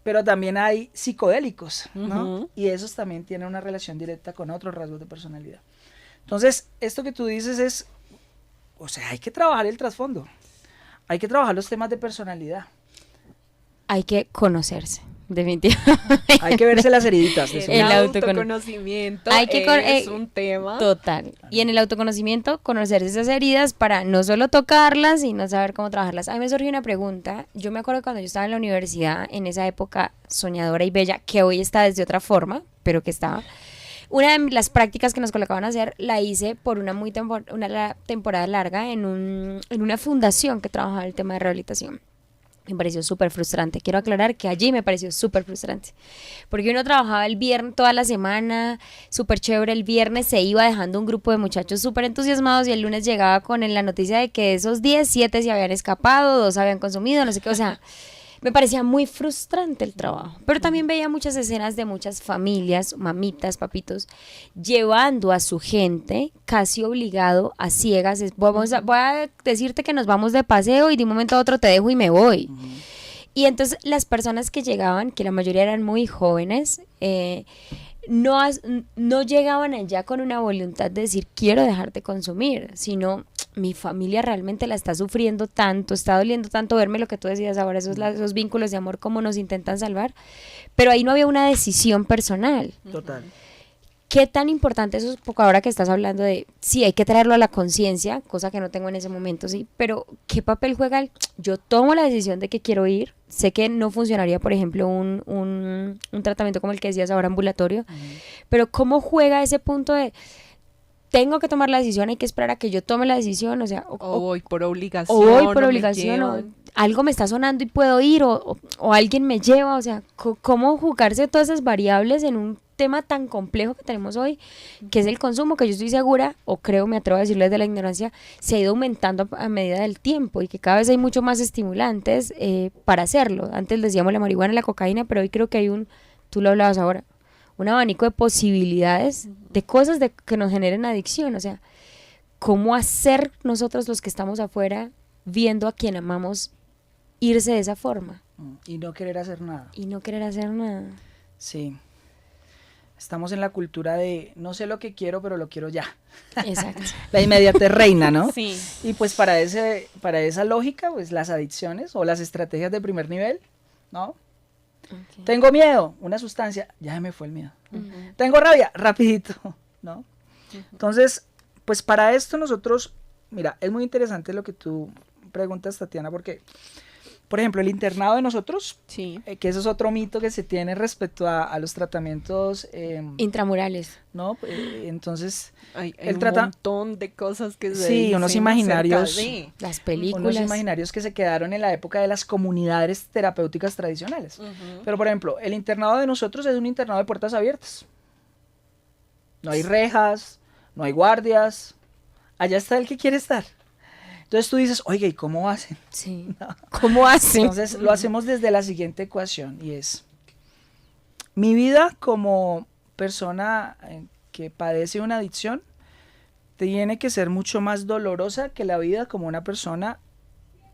pero también hay psicodélicos, ¿no? Ujú. Y esos también tienen una relación directa con otros rasgos de personalidad. Entonces, esto que tú dices es, o sea, hay que trabajar el trasfondo, hay que trabajar los temas de personalidad, Hay que conocerse, definitivamente. hay que verse las heriditas. De El, su El vida. autoconocimiento Hay que es un tema. Total. Y en el autoconocimiento, conocer esas heridas para no solo tocarlas, sino saber cómo trabajarlas. A mí me surgió una pregunta. Yo me acuerdo cuando yo estaba en la universidad, en esa época soñadora y bella, que hoy está desde otra forma, pero que estaba. Una de las prácticas que nos colocaban a hacer la hice por una temporada larga en una fundación que trabajaba el tema de rehabilitación. Me pareció súper frustrante. Quiero aclarar que allí me pareció súper frustrante. Porque uno trabajaba el viernes toda la semana, súper chévere. El viernes se iba dejando un grupo de muchachos súper entusiasmados y el lunes llegaba con la noticia de que de esos 10, 7 se habían escapado, 2 habían consumido, no sé qué. O sea, me parecía muy frustrante el trabajo. Pero también veía muchas escenas de muchas familias, mamitas, papitos, llevando a su gente casi obligado a ciegas. Voy a decirte que nos vamos de paseo y de un momento a otro te dejo y me voy. Y entonces las personas que llegaban, que la mayoría eran muy jóvenes, no llegaban allá con una voluntad de decir quiero dejar de consumir, sino mi familia realmente la está sufriendo tanto, está doliendo tanto verme lo que tú decías ahora, esos vínculos de amor como nos intentan salvar, pero ahí no había una decisión personal. Total. ¿Qué tan importante eso es? Porque ahora que estás hablando de, sí, hay que traerlo a la conciencia, cosa que no tengo en ese momento, sí, pero ¿qué papel juega yo tomo la decisión de que quiero ir? Sé que no funcionaría, por ejemplo, un tratamiento como el que decías ahora ambulatorio, pero ¿cómo juega ese punto de tengo que tomar la decisión, hay que esperar a que yo tome la decisión? O sea, O voy por obligación. o voy por o me obligación, o llevan. algo me está sonando y puedo ir, o alguien me lleva, o sea, ¿cómo jugarse todas esas variables en un tema tan complejo que tenemos hoy, que es el consumo, que yo estoy segura, o creo, me atrevo a decirlo desde la ignorancia, se ha ido aumentando a medida del tiempo y que cada vez hay mucho más estimulantes para hacerlo? Antes decíamos la marihuana, la cocaína, pero hoy creo que hay tú lo hablabas ahora, un abanico de posibilidades, de cosas que nos generen adicción. O sea, ¿cómo hacer nosotros los que estamos afuera viendo a quien amamos irse de esa forma Y no querer hacer nada. y no querer hacer nada? Sí. Estamos en la cultura de no sé lo que quiero, pero lo quiero ya. Exacto. La inmediatez reina, ¿no? Sí. Y pues para esa lógica, pues las adicciones o las estrategias de primer nivel, ¿no? Okay. Tengo miedo, una sustancia, ya se me fue el miedo. Tengo rabia, rapidito, ¿no? Entonces, pues para esto nosotros, mira, es muy interesante lo que tú preguntas, Tatiana, porque, por ejemplo, el internado de nosotros, Sí. que eso es otro mito que se tiene respecto a los tratamientos, Intramurales. ¿no? Entonces, Hay El un trata- montón de cosas que se Sí, unos dicen imaginarios. acerca de. Las unos películas. imaginarios que se quedaron en la época de las comunidades terapéuticas tradicionales. Pero, por ejemplo, el internado de nosotros es un internado de puertas abiertas. No hay rejas, no hay guardias. Allá está el que quiere estar. Entonces tú dices, oiga, ¿y cómo hacen? Sí. ¿Cómo hacen? Entonces lo hacemos desde la siguiente ecuación y es, mi vida como persona que padece una adicción tiene que ser mucho más dolorosa que la vida como una persona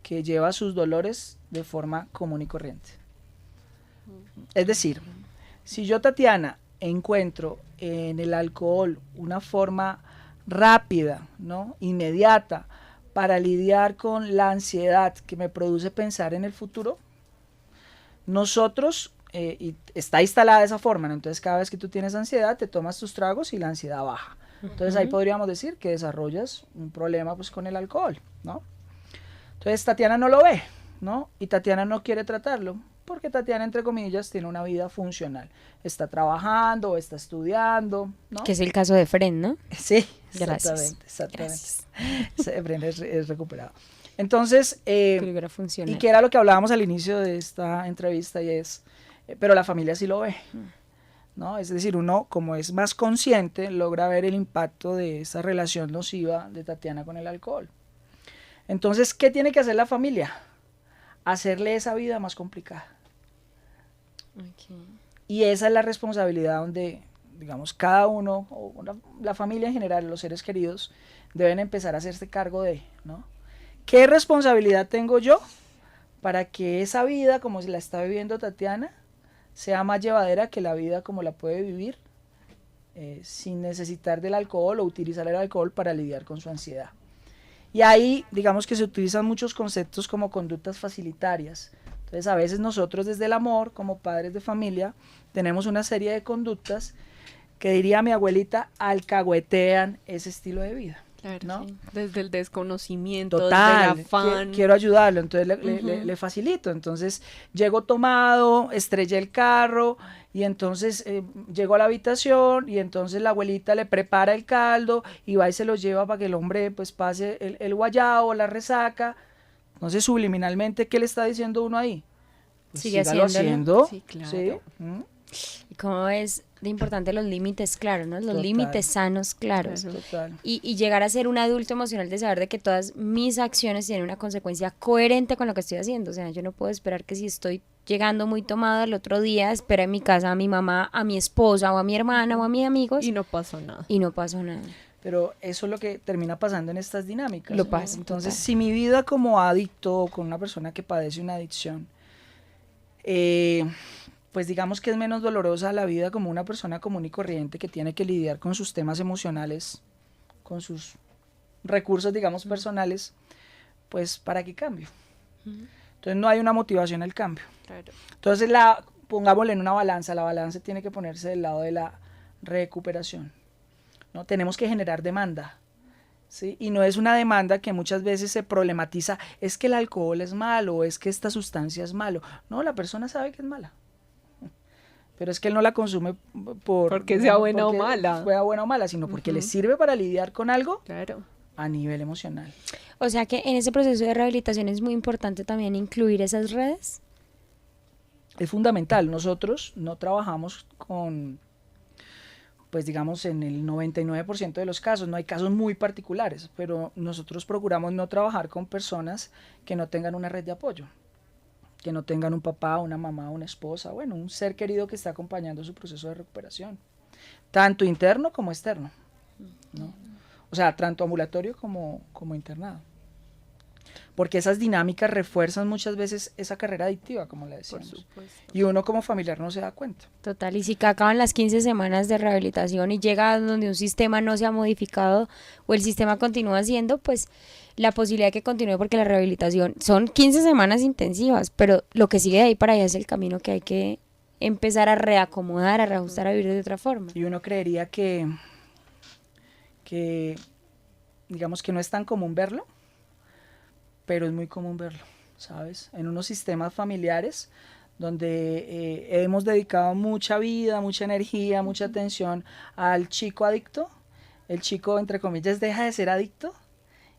que lleva sus dolores de forma común y corriente. Es decir, si yo, Tatiana, encuentro en el alcohol una forma rápida, ¿no? Inmediata, para lidiar con la ansiedad que me produce pensar en el futuro, nosotros, y está instalada esa forma, ¿no? Entonces cada vez que tú tienes ansiedad, te tomas tus tragos y la ansiedad baja. Entonces ahí podríamos decir que desarrollas un problema pues con el alcohol, ¿no? Entonces Tatiana no lo ve, ¿no? Y Tatiana no quiere tratarlo, porque Tatiana, entre comillas, tiene una vida funcional. Está trabajando o está estudiando, ¿no? Que es el caso de Fren, ¿no? Sí, Gracias. exactamente. Gracias. Es recuperado. Entonces, Que hubiera funcionado. y que era lo que hablábamos al inicio de esta entrevista y es, pero la familia sí lo ve, ¿no? Es decir, uno como es más consciente logra ver el impacto de esa relación nociva de Tatiana con el alcohol. Entonces, ¿qué tiene que hacer la familia? Hacerle esa vida más complicada. Ok. Y esa es la responsabilidad donde, digamos, cada uno, la familia en general, los seres queridos, deben empezar a hacerse cargo de, ¿no? ¿Qué responsabilidad tengo yo para que esa vida, como la está viviendo Tatiana, sea más llevadera que la vida como la puede vivir, sin necesitar del alcohol o utilizar el alcohol para lidiar con su ansiedad. Y ahí, digamos que se utilizan muchos conceptos como conductas facilitarias. Entonces, a veces nosotros desde el amor, como padres de familia, tenemos una serie de conductas que, diría mi abuelita, alcahuetean ese estilo de vida. Claro, ¿no? sí. Desde el desconocimiento, Total, desde el afán. quiero ayudarlo, entonces le facilito. Entonces llego tomado, estrellé el carro y entonces llego a la habitación y entonces la abuelita le prepara el caldo y va y se lo lleva para que el hombre pues pase el guayabo, la resaca. Entonces subliminalmente, ¿qué le está diciendo uno ahí? Pues Sigue sígalo haciéndolo. haciendo. Sí, claro. ¿Sí? ¿Mm? Y cómo es de importante los límites claros, ¿no? Los Total. límites sanos claros. Claro. Total. Y llegar a ser un adulto emocional de saber de que todas mis acciones tienen una consecuencia coherente con lo que estoy haciendo. O sea, yo no puedo esperar que si estoy llegando muy tomada el otro día, espera en mi casa a mi mamá, a mi esposa o a mi hermana o a mis amigos Y no pasó nada. y no pasó nada. Pero eso es lo que termina pasando en estas dinámicas. Lo ¿no? pasa, Entonces, total. si mi vida como adicto o con una persona que padece una adicción, pues digamos que es menos dolorosa la vida como una persona común y corriente que tiene que lidiar con sus temas emocionales, con sus recursos, digamos, personales, pues ¿para qué cambio? Entonces no hay una motivación al cambio. Claro. Entonces pongámosle en una balanza, la balanza tiene que ponerse del lado de la recuperación, ¿no? Tenemos que generar demanda, ¿sí? Y no es una demanda que muchas veces se problematiza, es que el alcohol es malo, es que esta sustancia es malo. No, la persona sabe que es mala, pero es que él no la consume Porque sea buena o mala. Sea buena o mala, sino porque le sirve para lidiar con algo Claro. a nivel emocional. O sea que en ese proceso de rehabilitación es muy importante también incluir esas redes. Es fundamental. Nosotros no trabajamos con, pues digamos, en el 99% de los casos, no hay casos muy particulares, pero nosotros procuramos no trabajar con personas que no tengan una red de apoyo, que no tengan un papá, una mamá, una esposa, bueno, un ser querido que está acompañando su proceso de recuperación, tanto interno como externo, ¿no? O sea, tanto ambulatorio como internado. Porque esas dinámicas refuerzan muchas veces esa carrera adictiva, como le Por decíamos. supuesto. Y uno como familiar no se da cuenta. Total, y si acaban las 15 semanas de rehabilitación y llega donde un sistema no se ha modificado o el sistema continúa siendo, pues la posibilidad de que continúe, porque la rehabilitación son 15 semanas intensivas, pero lo que sigue de ahí para allá es el camino que hay que empezar a reacomodar, a reajustar, a vivir de otra forma. Y uno creería que digamos que no es tan común verlo, pero es muy común verlo, ¿sabes? En unos sistemas familiares donde hemos dedicado mucha vida, mucha energía, mucha atención al chico adicto, el chico, entre comillas, deja de ser adicto,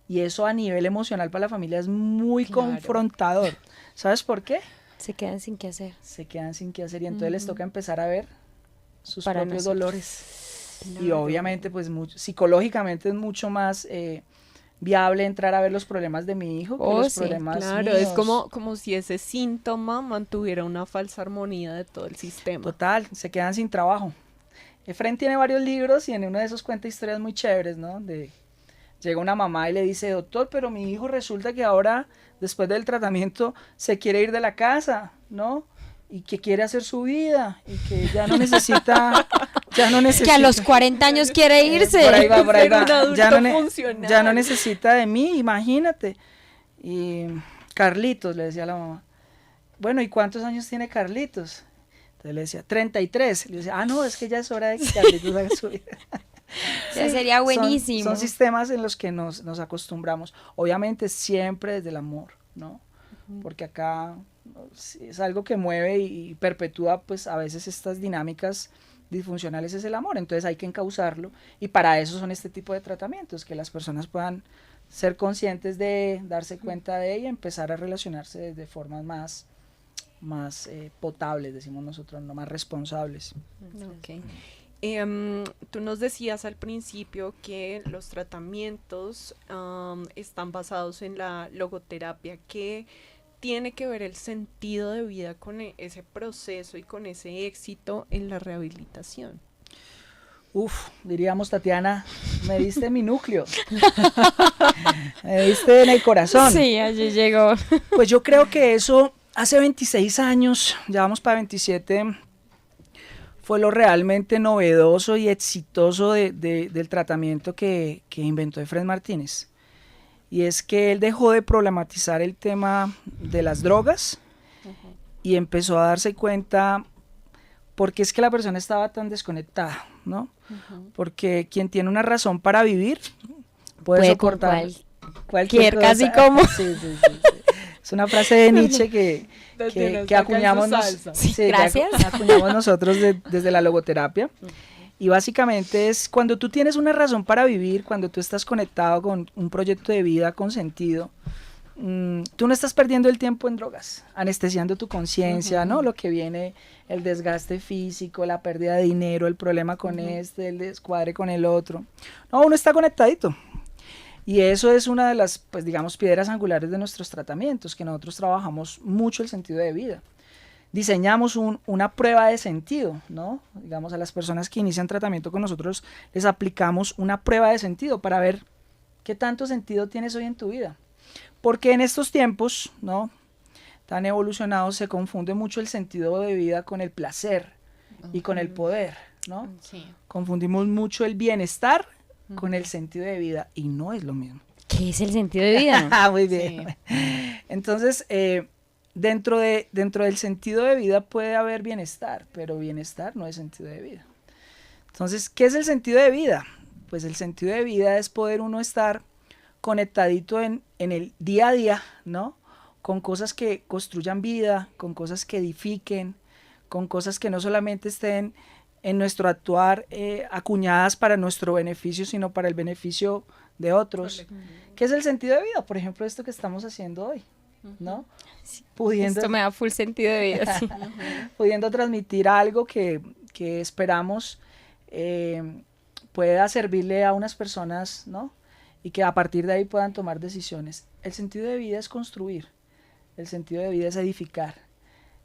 y eso a nivel emocional para la familia es muy Claro. confrontador. ¿Sabes por qué? Se quedan sin qué hacer. Se quedan sin qué hacer y entonces les toca empezar a ver sus Para propios nosotros. dolores. Y Claro. obviamente pues psicológicamente es mucho más viable entrar a ver los problemas de mi hijo que Oh, los sí, problemas Claro, míos. es como si ese síntoma mantuviera una falsa armonía de todo el sistema. Total, se quedan sin trabajo. Efren tiene varios libros y en uno de esos cuenta historias muy chéveres, ¿no? Llega una mamá y le dice, doctor, pero mi hijo resulta que ahora, después del tratamiento, se quiere ir de la casa, ¿no? Y que quiere hacer su vida y que ya no necesita, Que a los 40 años quiere irse. Por ahí va, por ahí Ser va. un adulto Ya no, funcional. ya no necesita de mí, imagínate. Y Carlitos, le decía la mamá, bueno, ¿y cuántos años tiene Carlitos? Entonces le decía, 33. Le decía, no, es que ya es hora de que Carlitos haga su vida. Ya sería buenísimo. Son sistemas en los que nos acostumbramos. Obviamente siempre desde el amor, ¿no? Porque acá es algo que mueve y perpetúa pues a veces estas dinámicas disfuncionales, es el amor. Entonces hay que encauzarlo y para eso son este tipo de tratamientos, que las personas puedan ser conscientes de darse cuenta de ella y empezar a relacionarse de formas más potables, decimos nosotros, no más responsables. Ok. Tú nos decías al principio que los tratamientos están basados en la logoterapia. ¿Qué tiene que ver el sentido de vida con ese proceso y con ese éxito en la rehabilitación? Uf, diríamos, Tatiana, me diste mi núcleo, me diste en el corazón. Sí, allí llegó. Pues yo creo que eso, hace 26 años, ya vamos para 27, fue lo realmente novedoso y exitoso del tratamiento que inventó Efraín Martínez. Y es que él dejó de problematizar el tema de las drogas y empezó a darse cuenta por qué es que la persona estaba tan desconectada, ¿no? Porque quien tiene una razón para vivir puede soportar cualquier cosa. Casi como. Sí. Es una frase de Nietzsche que acuñamos, gracias. que acuñamos nosotros desde la logoterapia. Y básicamente es cuando tú tienes una razón para vivir, cuando tú estás conectado con un proyecto de vida con sentido, tú no estás perdiendo el tiempo en drogas, anestesiando tu conciencia, ¿no? Lo que viene, el desgaste físico, la pérdida de dinero, el problema con el descuadre con el otro. No, uno está conectadito. Y eso es una de las, pues digamos, piedras angulares de nuestros tratamientos, que nosotros trabajamos mucho el sentido de vida. Diseñamos una prueba de sentido, ¿no? Digamos, a las personas que inician tratamiento con nosotros les aplicamos una prueba de sentido para ver qué tanto sentido tienes hoy en tu vida. Porque en estos tiempos, ¿no?, tan evolucionados, se confunde mucho el sentido de vida con el placer y con el poder, ¿no? Sí. Confundimos mucho el bienestar con el sentido de vida y no es lo mismo. ¿Qué es el sentido de vida? Muy bien. Sí. Entonces, dentro del sentido de vida puede haber bienestar, pero bienestar no es sentido de vida. Entonces, ¿qué es el sentido de vida? Pues el sentido de vida es poder uno estar conectadito en el día a día, ¿no? Con cosas que construyan vida, con cosas que edifiquen, con cosas que no solamente estén en nuestro actuar acuñadas para nuestro beneficio, sino para el beneficio de otros. ¿Qué es el sentido de vida? Por ejemplo, esto que estamos haciendo hoy, ¿no? Sí, pudiendo, esto me da full sentido de vida, sí. Pudiendo transmitir algo que esperamos pueda servirle a unas personas, ¿no? Y que a partir de ahí puedan tomar decisiones. El sentido de vida es construir, el sentido de vida es edificar.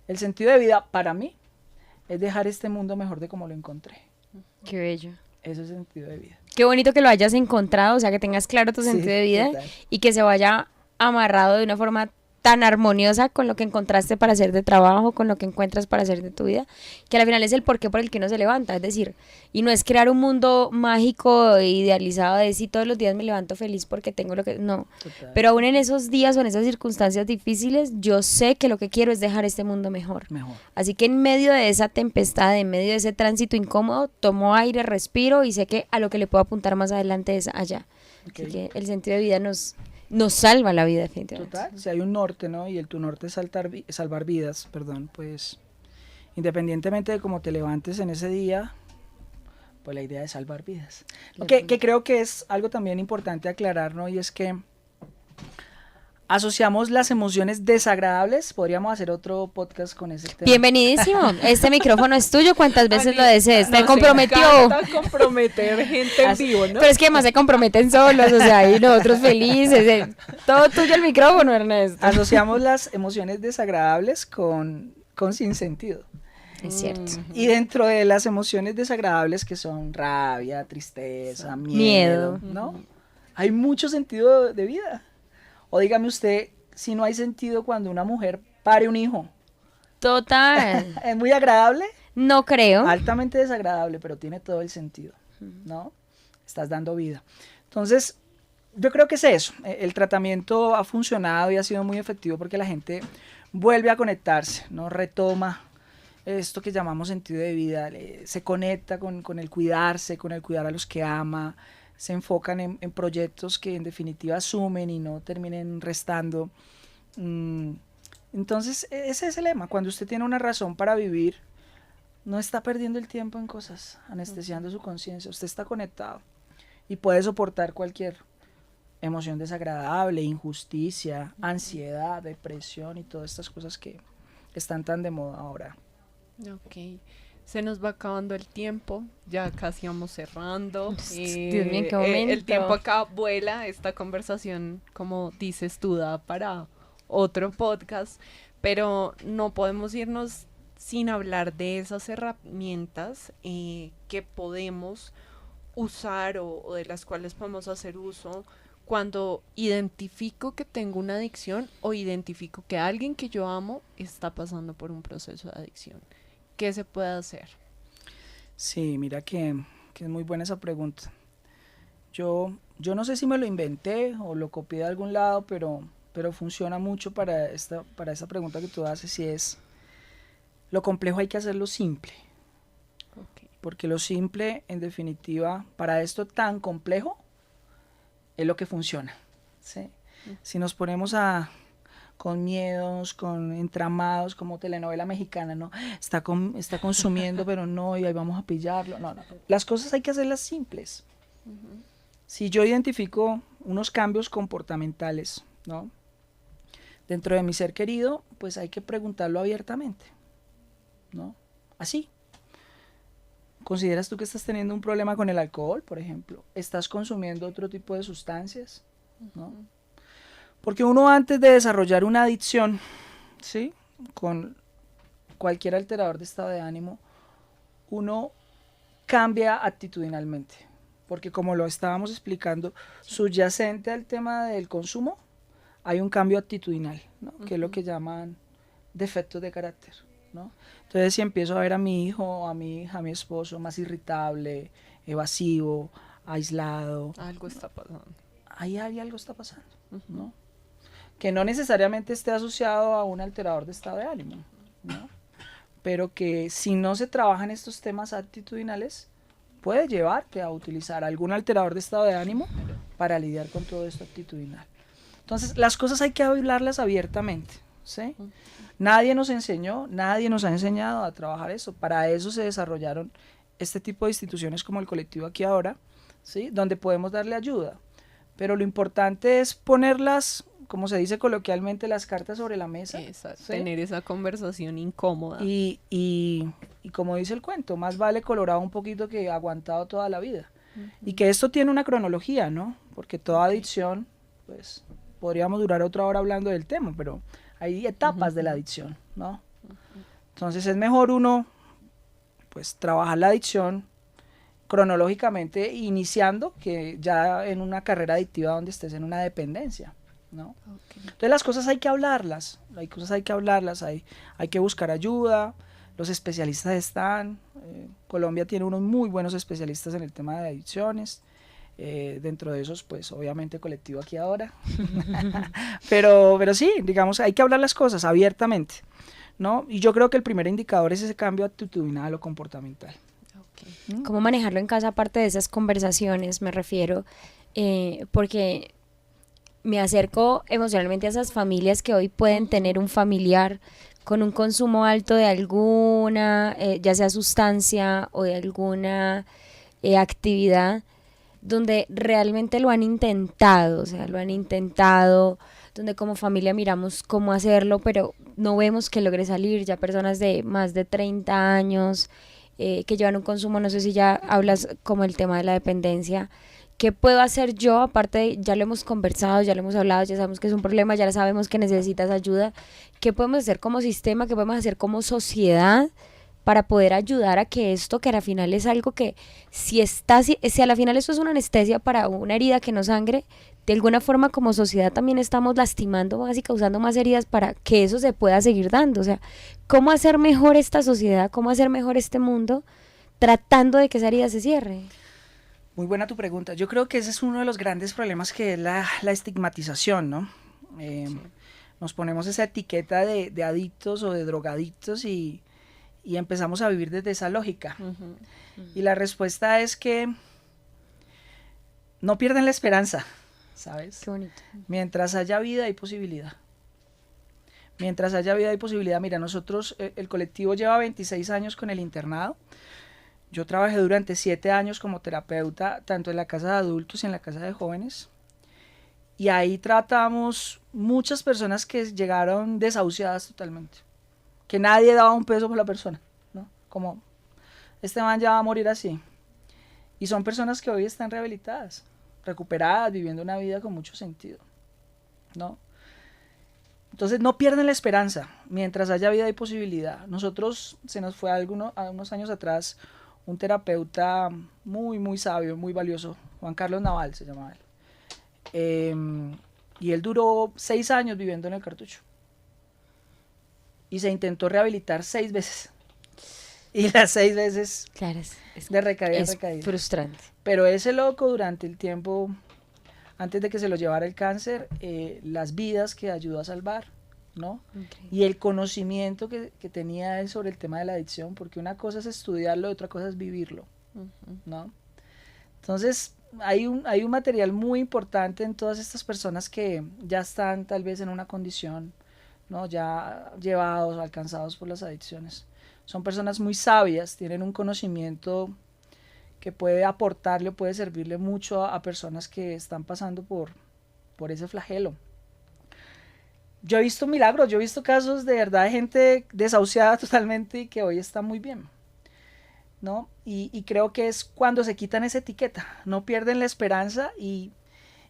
El sentido de vida, para mí, es dejar este mundo mejor de como lo encontré. Qué bello. Eso es el sentido de vida. Qué bonito que lo hayas encontrado, o sea, que tengas claro tu sentido de vida y que se vaya amarrado de una forma tan armoniosa con lo que encontraste para hacer de trabajo, con lo que encuentras para hacer de tu vida, que al final es el porqué por el que uno se levanta, es decir, y no es crear un mundo mágico e idealizado de si todos los días me levanto feliz porque tengo lo que, no, pero aún en esos días o en esas circunstancias difíciles, yo sé que lo que quiero es dejar este mundo mejor. Así que en medio de esa tempestad, en medio de ese tránsito incómodo, tomo aire, respiro y sé que a lo que le puedo apuntar más adelante es allá. Así que el sentido de vida nos salva la vida, definitivamente. Total, si hay un norte, ¿no? Y tu norte es salvar vidas, pues independientemente de cómo te levantes en ese día, pues la idea es salvar vidas. Que creo que es algo también importante aclarar, ¿no? Y es que asociamos las emociones desagradables. Podríamos hacer otro podcast con ese tema. Bienvenidísimo. Este micrófono es tuyo. ¿Cuántas veces lo desees? Te comprometió. Me encanta comprometer gente en vivo, ¿no? Pero es que además se comprometen solos, o sea, y nosotros felices. Todo tuyo el micrófono, Ernesto. Asociamos las emociones desagradables con sinsentido. Es cierto. Y dentro de las emociones desagradables, que son rabia, tristeza, miedo, ¿no? Hay mucho sentido de vida. O dígame usted, si no hay sentido cuando una mujer pare un hijo. Total. ¿Es muy agradable? No creo. Altamente desagradable, pero tiene todo el sentido, ¿no? Estás dando vida. Entonces, yo creo que es eso. El tratamiento ha funcionado y ha sido muy efectivo porque la gente vuelve a conectarse, ¿no? Retoma esto que llamamos sentido de vida, se conecta con el cuidarse, con el cuidar a los que ama, se enfocan en proyectos que en definitiva sumen y no terminen restando. Entonces, ese es el lema. Cuando usted tiene una razón para vivir, no está perdiendo el tiempo en cosas, anestesiando su conciencia. Usted está conectado y puede soportar cualquier emoción desagradable, injusticia, ansiedad, depresión y todas estas cosas que están tan de moda ahora. Ok. Se nos va acabando el tiempo, ya casi vamos cerrando. Dios mío, qué momento. El tiempo acá vuela, esta conversación, como dices tú, da para otro podcast, pero no podemos irnos sin hablar de esas herramientas que podemos usar o de las cuales podemos hacer uso cuando identifico que tengo una adicción o identifico que alguien que yo amo está pasando por un proceso de adicción. ¿Qué se puede hacer? Sí, mira que es muy buena esa pregunta. Yo no sé si me lo inventé o lo copié de algún lado, pero funciona mucho para esa pregunta que tú haces, y es, lo complejo hay que hacerlo simple, Ok. porque lo simple, en definitiva, para esto tan complejo, es lo que funciona, ¿sí? Si nos ponemos con miedos, con entramados, como telenovela mexicana, ¿no? Está consumiendo, pero no, y ahí vamos a pillarlo. No, no. Las cosas hay que hacerlas simples. Si yo identifico unos cambios comportamentales, ¿no? Dentro de mi ser querido, pues hay que preguntarlo abiertamente, ¿no? Así. ¿Consideras tú que estás teniendo un problema con el alcohol, por ejemplo? ¿Estás consumiendo otro tipo de sustancias? ¿No? Porque uno, antes de desarrollar una adicción, ¿sí? Con cualquier alterador de estado de ánimo, uno cambia actitudinalmente. Porque como lo estábamos explicando, subyacente al tema del consumo, hay un cambio actitudinal, ¿no? Que es lo que llaman defectos de carácter, ¿no? Entonces, si empiezo a ver a mi hijo, a mi hija, a mi esposo más irritable, evasivo, aislado, Algo está pasando. ahí algo está pasando, ¿no? Que no necesariamente esté asociado a un alterador de estado de ánimo, ¿no? Pero que si no se trabajan estos temas actitudinales, puede llevarte a utilizar algún alterador de estado de ánimo para lidiar con todo esto actitudinal. Entonces, las cosas hay que hablarlas abiertamente, ¿sí? Nadie nos enseñó, nadie nos ha enseñado a trabajar eso. Para eso se desarrollaron este tipo de instituciones como el colectivo Aquí Ahora, ¿sí? Donde podemos darle ayuda. Pero lo importante es ponerlas, como se dice coloquialmente, las cartas sobre la mesa. Exacto. ¿sí? Tener esa conversación incómoda. Y como dice el cuento, más vale colorado un poquito que aguantado toda la vida. Y que esto tiene una cronología, ¿no? Porque toda adicción, pues, podríamos durar otra hora hablando del tema, pero hay etapas de la adicción, ¿no? Entonces es mejor uno, pues, trabajar la adicción cronológicamente, iniciando que ya en una carrera adictiva donde estés en una dependencia, ¿no? Okay. Entonces las cosas hay que hablarlas, hay que buscar ayuda, los especialistas están, Colombia tiene unos muy buenos especialistas en el tema de adicciones, dentro de esos, pues obviamente colectivo Aquí Ahora, pero sí, digamos, hay que hablar las cosas abiertamente, ¿no? Y yo creo que el primer indicador es ese cambio actitudinal o comportamental. Okay. ¿Cómo manejarlo en casa aparte de esas conversaciones? Me refiero, porque me acerco emocionalmente a esas familias que hoy pueden tener un familiar con un consumo alto de alguna, ya sea sustancia o de alguna actividad, donde realmente lo han intentado, o sea, lo han intentado, donde como familia miramos cómo hacerlo, pero no vemos que logre salir. Ya personas de más de 30 años que llevan un consumo, no sé si ya hablas como el tema de la dependencia. ¿Qué puedo hacer yo? Aparte, ya lo hemos conversado, ya lo hemos hablado, ya sabemos que es un problema, ya sabemos que necesitas ayuda. ¿Qué podemos hacer como sistema? ¿Qué podemos hacer como sociedad para poder ayudar a que esto, que al final es algo que si a la final esto es una anestesia para una herida que no sangre, de alguna forma como sociedad también estamos lastimando más y causando más heridas para que eso se pueda seguir dando? O sea, ¿cómo hacer mejor esta sociedad? ¿Cómo hacer mejor este mundo tratando de que esa herida se cierre? Muy buena tu pregunta. Yo creo que ese es uno de los grandes problemas, que es la estigmatización, ¿no? Sí. Nos ponemos esa etiqueta de adictos o de drogadictos y empezamos a vivir desde esa lógica. Y la respuesta es que no pierdan la esperanza, ¿sabes? Qué bonito. Mientras haya vida hay posibilidad. Mientras haya vida hay posibilidad. Mira, nosotros, el colectivo lleva 26 años con el internado. Yo trabajé durante 7 años como terapeuta, tanto en la casa de adultos y en la casa de jóvenes. Y ahí tratamos muchas personas que llegaron desahuciadas totalmente. Que nadie daba un peso por la persona, ¿no? Como, este man ya va a morir así. Y son personas que hoy están rehabilitadas, recuperadas, viviendo una vida con mucho sentido, ¿no? Entonces no pierdan la esperanza. Mientras haya vida hay posibilidad. Nosotros, se nos fue unos años atrás un terapeuta muy, muy sabio, muy valioso, Juan Carlos Naval se llamaba él. Y él duró 6 años viviendo en el Cartucho. Y se intentó rehabilitar 6 veces. y las 6 veces Claro, de recaída en es recaída. frustrante. Pero ese loco durante el tiempo, antes de que se lo llevara el cáncer, las vidas que ayudó a salvar, ¿no? Okay. Y el conocimiento que tenía él sobre el tema de la adicción, porque una cosa es estudiarlo y otra cosa es vivirlo, ¿no? Entonces, hay un material muy importante en todas estas personas que ya están tal vez en una condición, ¿no? Ya llevados o alcanzados por las adicciones. Son personas muy sabias, tienen un conocimiento que puede aportarle, puede servirle mucho a personas que están pasando por ese flagelo. Yo he visto milagros, yo he visto casos de verdad de gente desahuciada totalmente y que hoy está muy bien, ¿no? Y creo que es cuando se quitan esa etiqueta, no pierden la esperanza y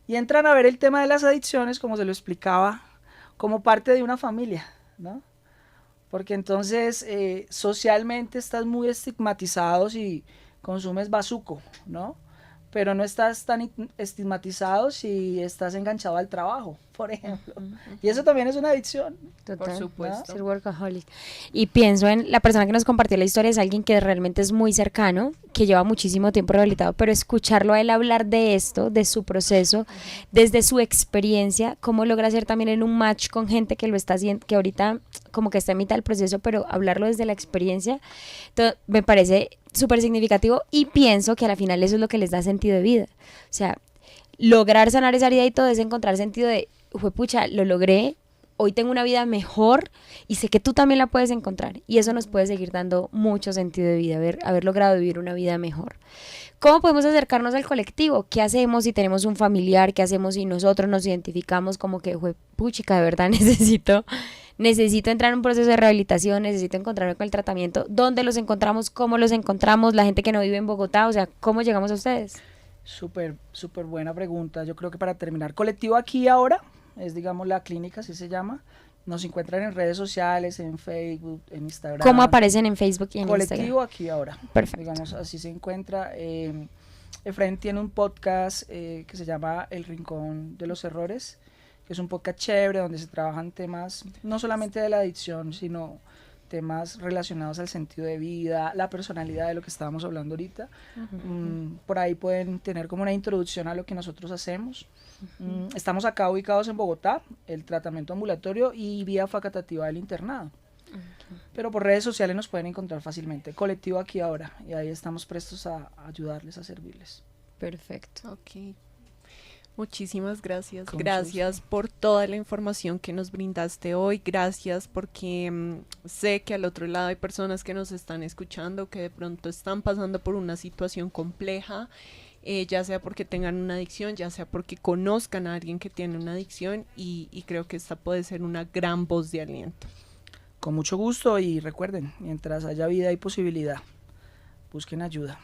entran a ver el tema de las adicciones, como se lo explicaba, como parte de una familia, ¿no? Porque entonces socialmente estás muy estigmatizado si consumes bazuco, ¿no? Pero no estás tan estigmatizado si estás enganchado al trabajo, por ejemplo. Y eso también es una adicción. Total, Por supuesto. ser workaholic. Y pienso en la persona que nos compartió la historia, es alguien que realmente es muy cercano, que lleva muchísimo tiempo rehabilitado, pero escucharlo a él hablar de esto, de su proceso, desde su experiencia, cómo logra hacer también en un match con gente que lo está haciendo, que ahorita como que está en mitad del proceso, pero hablarlo desde la experiencia, me parece súper significativo y pienso que a la final eso es lo que les da sentido de vida. O sea, lograr sanar esa herida y todo es encontrar sentido de, pucha, lo logré, hoy tengo una vida mejor y sé que tú también la puedes encontrar y eso nos puede seguir dando mucho sentido de vida, haber logrado vivir una vida mejor. ¿Cómo podemos acercarnos al colectivo? ¿Qué hacemos si tenemos un familiar? ¿Qué hacemos si nosotros nos identificamos como que, puchica, de verdad necesito entrar en un proceso de rehabilitación, necesito encontrarme con el tratamiento? ¿Dónde los encontramos? ¿Cómo los encontramos? La gente que no vive en Bogotá, o sea, ¿cómo llegamos a ustedes? Súper buena pregunta. Yo creo que para terminar, Colectivo Aquí y Ahora, es digamos la clínica, así se llama. Nos encuentran en redes sociales, en Facebook, en Instagram. ¿Cómo aparecen en Facebook y en Colectivo Instagram? Aquí y Ahora. Perfecto. Digamos, así se encuentra. Efraín tiene un podcast que se llama El Rincón de los Errores, que es un podcast chévere donde se trabajan temas no solamente de la adicción, sino temas relacionados al sentido de vida, la personalidad, de lo que estábamos hablando ahorita. Por ahí pueden tener como una introducción a lo que nosotros hacemos. Estamos acá ubicados en Bogotá, el tratamiento ambulatorio y vía facultativa del internado. Pero por redes sociales nos pueden encontrar fácilmente. Colectivo Aquí y Ahora, y ahí estamos prestos a ayudarles, a servirles. Perfecto. Ok. Muchísimas gracias. Con Gracias por toda la información que nos brindaste hoy. Gracias porque sé que al otro lado hay personas que nos están escuchando que de pronto están pasando por una situación compleja, ya sea porque tengan una adicción, ya sea porque conozcan a alguien que tiene una adicción y creo que esta puede ser una gran voz de aliento. Con mucho gusto y recuerden, mientras haya vida y posibilidad, busquen ayuda.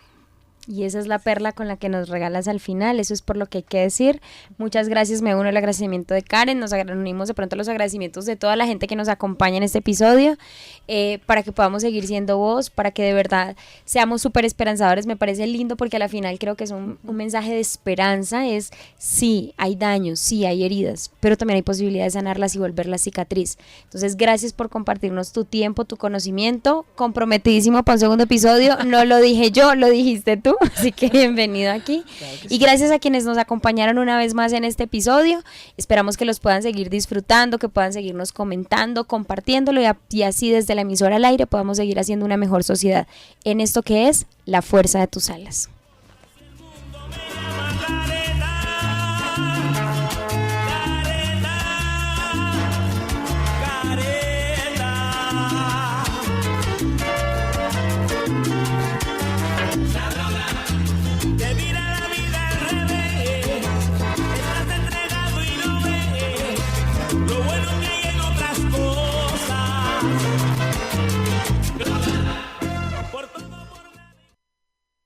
Y esa es la perla con la que nos regalas al final, eso es por lo que hay que decir. Muchas gracias, me uno al agradecimiento de Karen, nos unimos de pronto a los agradecimientos de toda la gente que nos acompaña en este episodio, para que podamos seguir siendo voz, para que de verdad seamos súper esperanzadores. Me parece lindo porque a la final creo que es un mensaje de esperanza, es sí, hay daños, sí, hay heridas, pero también hay posibilidad de sanarlas y volverlas cicatriz. Entonces, gracias por compartirnos tu tiempo, tu conocimiento, comprometidísimo para un segundo episodio, no lo dije yo, lo dijiste tú. Así que bienvenido aquí. Claro que Y sí. gracias a quienes nos acompañaron una vez más en este episodio. Esperamos que los puedan seguir disfrutando, que puedan seguirnos comentando, compartiéndolo y así desde la emisora al aire podamos seguir haciendo una mejor sociedad en esto que es la fuerza de tus alas. Te mira la vida al revés, estás entregado y no ves lo bueno que hay en otras cosas.